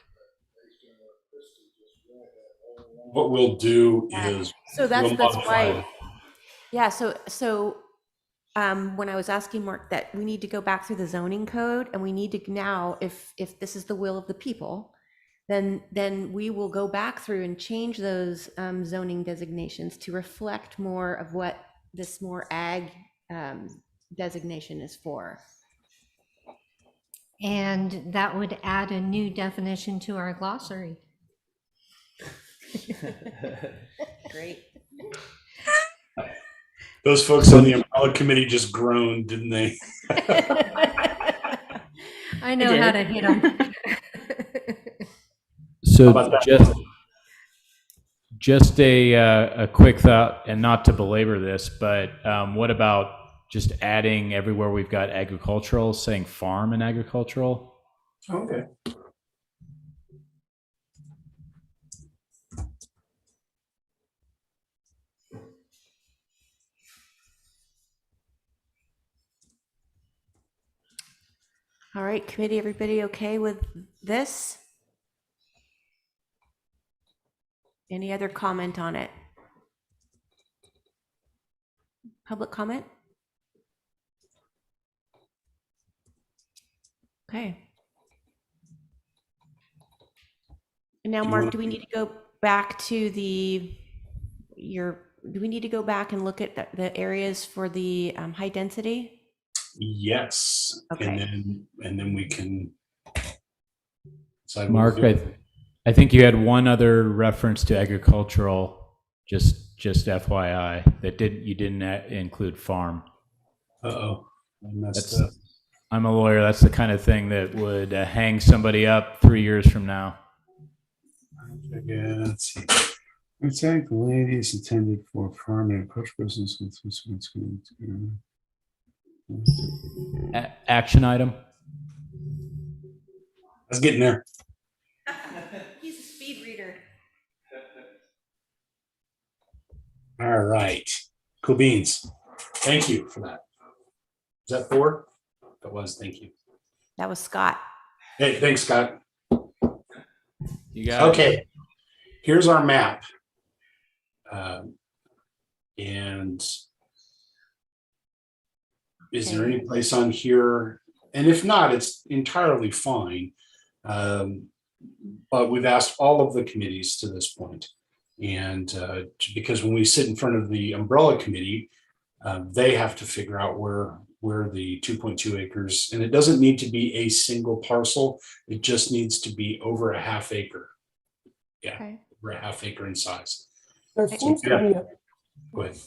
What we'll do is So that's we'll that's modify why. it. Yeah. When I was asking Mark that we need to go back through the zoning code and we need to now, if this is the will of the people, then we will go back through and change those zoning designations to reflect more of what this more ag designation is for. And that would add a new definition to our glossary. Great. Those folks on the umbrella committee just groaned, didn't they? I know how to hit them. So just a quick thought, and not to belabor this, but what about just adding everywhere we've got agricultural, saying farm and agricultural? Okay. All right, committee, everybody okay with this? Any other comment on it? Public comment? Okay. And now, Mark, do we need to go back to do we need to go back and look at the areas for the high density? Yes. Okay. And then we can decide what Mark, we're doing. I think you had one other reference to agricultural, just FYI, that you didn't include farm. Uh-oh, I messed up. I'm a lawyer. That's the kind of thing that would hang somebody up 3 years from now. Yeah, let's see. Protect the ladies intended for farm and agricultural business. Action item. I was getting there. He's a speed reader. All right. Cool beans. Thank you for that. Is that 4? That was, thank you. That was Scott. Hey, thanks, Scott. You got okay. it. Here's our map. And is there any place on here? And if not, it's entirely fine. But we've asked all of the committees to this point. And because when we sit in front of the umbrella committee, they have to figure out where the 2.2 acres, and it doesn't need to be a single parcel. It just needs to be over a half acre. Yeah, okay. Over a half acre in size. There seems to be Go ahead.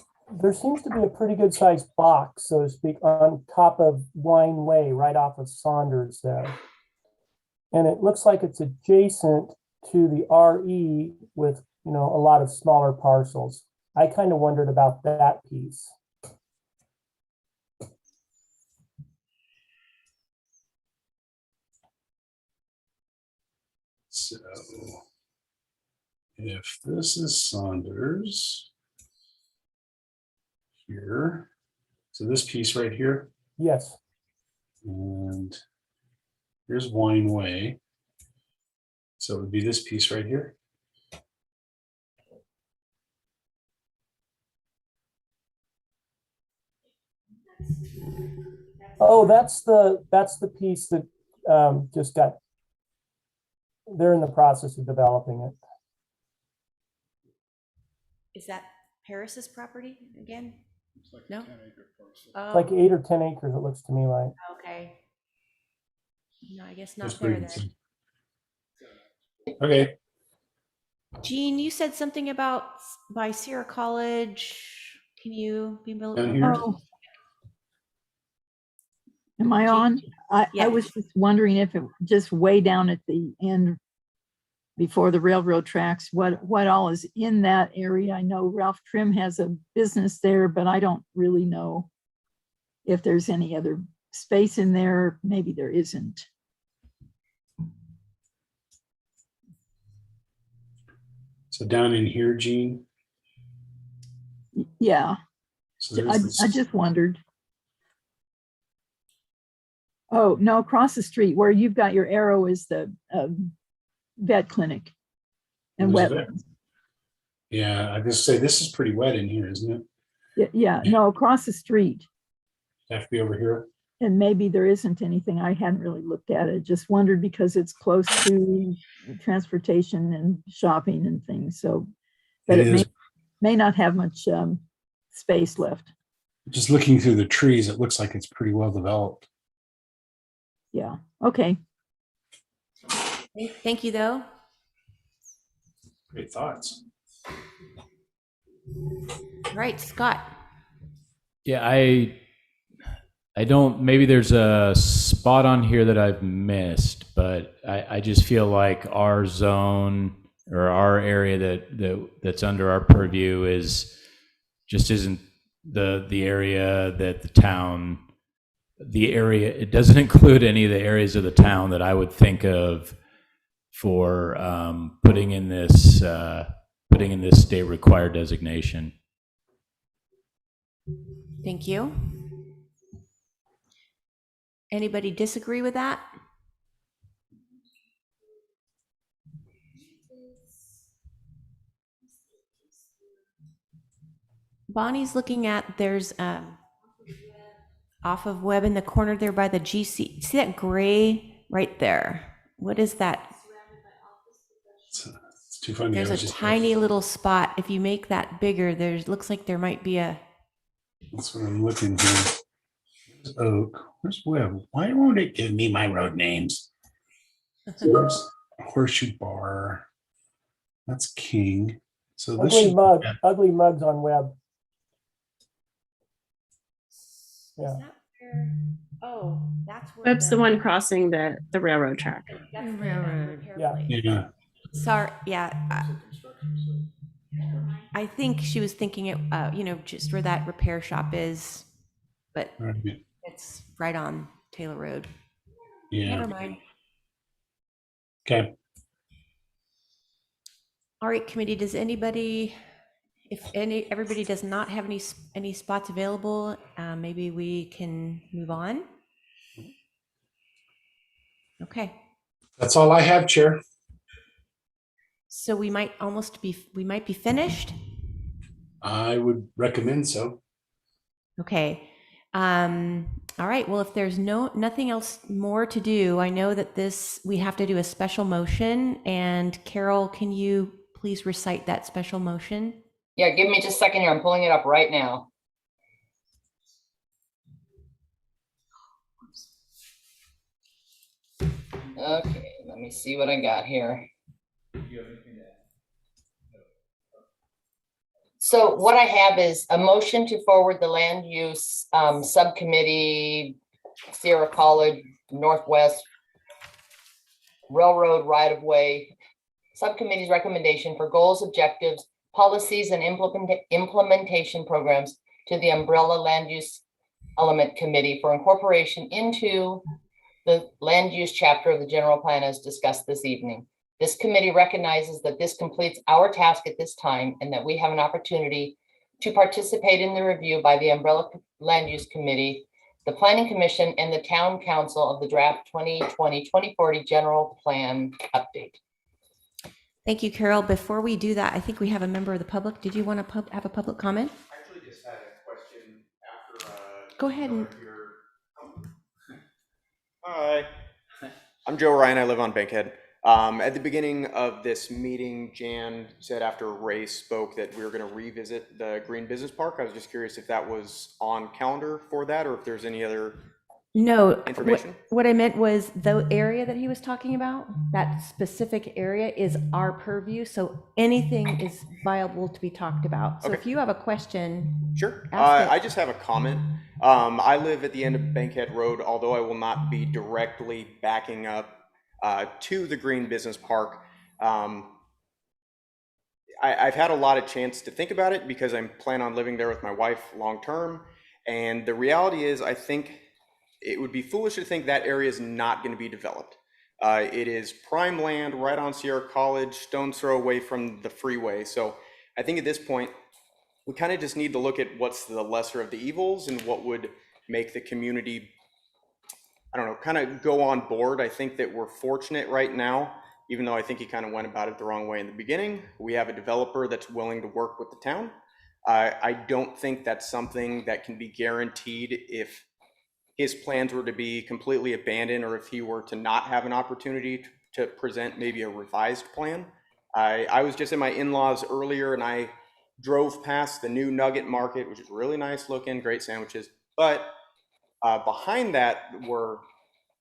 there seems to be a pretty good sized box, so to speak, on top of Wine Way, right off of Saunders there. And it looks like it's adjacent to the RE with, a lot of smaller parcels. I kind of wondered about that piece. So if this is Saunders here, so this piece right here. Yes. And here's Wine Way. So it would be this piece right here. Oh, that's the piece that just got. They're in the process of developing it. Is that Paris's property again? It's like No? a 10-acre parcel. Oh, Like 8 or 10 acres, it looks to me like. okay. No, I guess That's not there pretty then. good. Okay. Jean, you said something about by Sierra College. Can you be a little Down more? here? Oh. Am I on? I Yeah. was just wondering if it just way down at the end before the railroad tracks, what all is in that area. I know Ralph Trim has a business there, but I don't really know if there's any other space in there. Maybe there isn't. So down in here, Gene. Yeah, So I there's just wondered. Oh, no, across the street where you've got your arrow is the vet clinic and Where's the vet? wetlands. Yeah, I just say this is pretty wet in here, isn't it? Yeah, no, across the street. Have to be over here. And maybe there isn't anything. I hadn't really looked at it. Just wondered because it's close to transportation and shopping and things. So, but It is. may not have much space left. Just looking through the trees, it looks like it's pretty well developed. Yeah. Okay. Thank you, though. Great thoughts. All right, Scott. Yeah, I don't, maybe there's a spot on here that I've missed, but I just feel like our zone or our area that's under our purview isn't the area that it doesn't include any of the areas of the town that I would think of for putting in this state required designation. Thank you. Anybody disagree with that? Bonnie's looking at, there's off of Webb in the corner there by the GC. See that gray right there? What is that? It's too funny. There's a tiny little spot. If you make that bigger, looks like there might be a. That's what I'm looking for. There's Oak. Where's Webb? Why won't it give me my road names? There's Horseshoe Bar. That's King. So this ugly mugs on Webb. Yeah. Oh, that's where. Webb's the one crossing the railroad track. That's the railroad. Yeah. Sorry. Yeah. I think she was thinking it, just where that repair shop is, but it's right on Taylor Road. Yeah. Never mind. Okay. All right, committee, does anybody, everybody does not have any spots available, maybe we can move on? Okay. That's all I have, Chair. So we might be finished. I would recommend so. Okay. All right. Well, if there's nothing else more to do, I know that we have to do a special motion, and Carol, can you please recite that special motion? Yeah, give me just a second here. I'm pulling it up right now. Okay, let me see what I got here. So what I have is a motion to forward the land use subcommittee, Sierra College Northwest Railroad right-of-way subcommittee's recommendation for goals, objectives, policies, and implementation programs to the umbrella land use element committee for incorporation into the land use chapter of the general plan as discussed this evening. This committee recognizes that this completes our task at this time and that we have an opportunity to participate in the review by the umbrella land use committee, the planning commission, and the town council of the draft 2020-2040 general plan update. Thank you, Carol. Before we do that, I think we have a member of the public. Did you want to have a public comment? I actually just had a question after. Go ahead. Hi, I'm Joe Ryan. I live on Bankhead. At the beginning of this meeting, Jan said after Ray spoke that we were going to revisit the Green Business Park. I was just curious if that was on calendar for that or if there's any other information. What I meant was the area that he was talking about, that specific area is our purview. So anything is viable to be talked about. So if you have a question. Sure. I just have a comment. I live at the end of Bankhead Road, although I will not be directly backing up to the Green Business Park. I've had a lot of chance to think about it because I'm planning on living there with my wife long term. And the reality is, I think it would be foolish to think that area is not going to be developed. It is prime land right on Sierra College, stone's throw away from the freeway. So I think at this point, we kind of just need to look at what's the lesser of the evils and what would make the community I don't know, kind of go on board. I think that we're fortunate right now, even though I think he kind of went about it the wrong way in the beginning. We have a developer that's willing to work with the town. I don't think that's something that can be guaranteed if his plans were to be completely abandoned, or if he were to not have an opportunity to present maybe a revised plan. I was just in my in-laws earlier, and I drove past the new Nugget Market, which is really nice looking, great sandwiches. But behind that were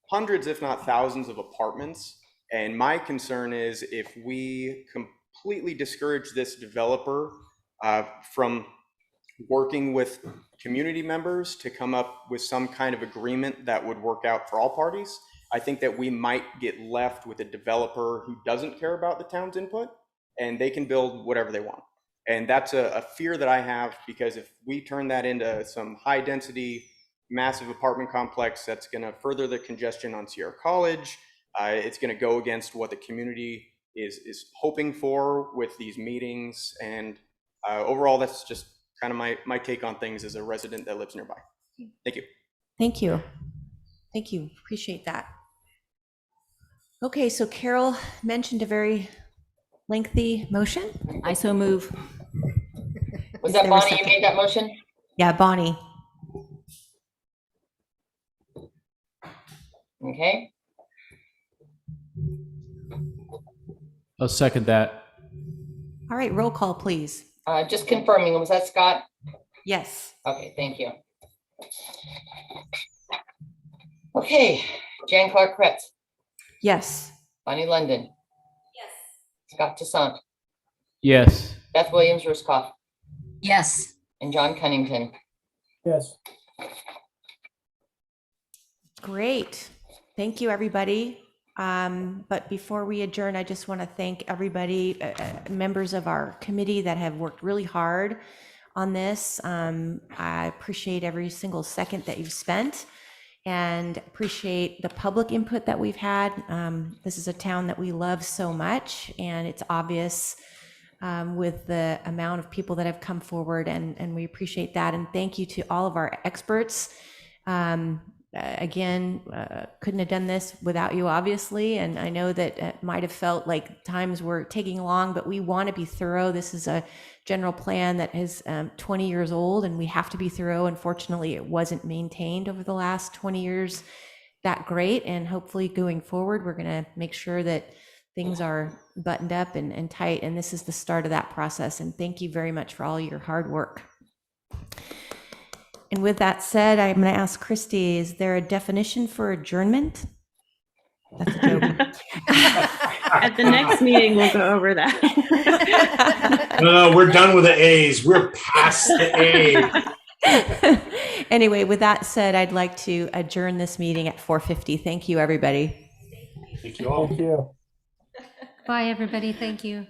hundreds, if not thousands, of apartments. And my concern is if we completely discourage this developer from working with community members to come up with some kind of agreement that would work out for all parties, I think that we might get left with a developer who doesn't care about the town's input, and they can build whatever they want. And that's a fear that I have, because if we turn that into some high density, massive apartment complex, that's going to further the congestion on Sierra College. It's going to go against what the community is hoping for with these meetings. And overall, that's just kind of my take on things as a resident that lives nearby. Thank you. Thank you. Thank you. Appreciate that. Okay, so Carol mentioned a very lengthy motion. I so move. Was that Bonnie you made that motion? Yeah, Bonnie. Okay. I'll second that. All right, roll call, please. Just confirming, was that Scott? Yes. Okay, thank you. Okay, Jan Clark Kretz, Yes. Bonnie London. Yes. Scott Toussaint, Yes. Beth Williams Ruskoff, Yes. and John Cunnington. Yes. Great. Thank you, everybody. But before we adjourn, I just want to thank everybody, members of our committee that have worked really hard on this. I appreciate every single second that you've spent, and appreciate the public input that we've had. This is a town that we love so much, and it's obvious with the amount of people that have come forward, and we appreciate that. And thank you to all of our experts. Again, couldn't have done this without you, obviously, and I know that it might have felt like times were taking long, but we want to be thorough. This is a general plan that is 20 years old, and we have to be thorough. Unfortunately, it wasn't maintained over the last 20 years that great, and hopefully going forward, we're going to make sure that things are buttoned up and tight, and this is the start of that process. And thank you very much for all your hard work. And with that said, I'm going to ask Christy, is there a definition for adjournment? That's a joke. At the next meeting, we'll go over that. No, we're done with the A's. We're past the A's. Anyway, with that said, I'd like to adjourn this meeting at 4:50. Thank you, everybody. Thank you all. Thank you. Bye, everybody. Thank you.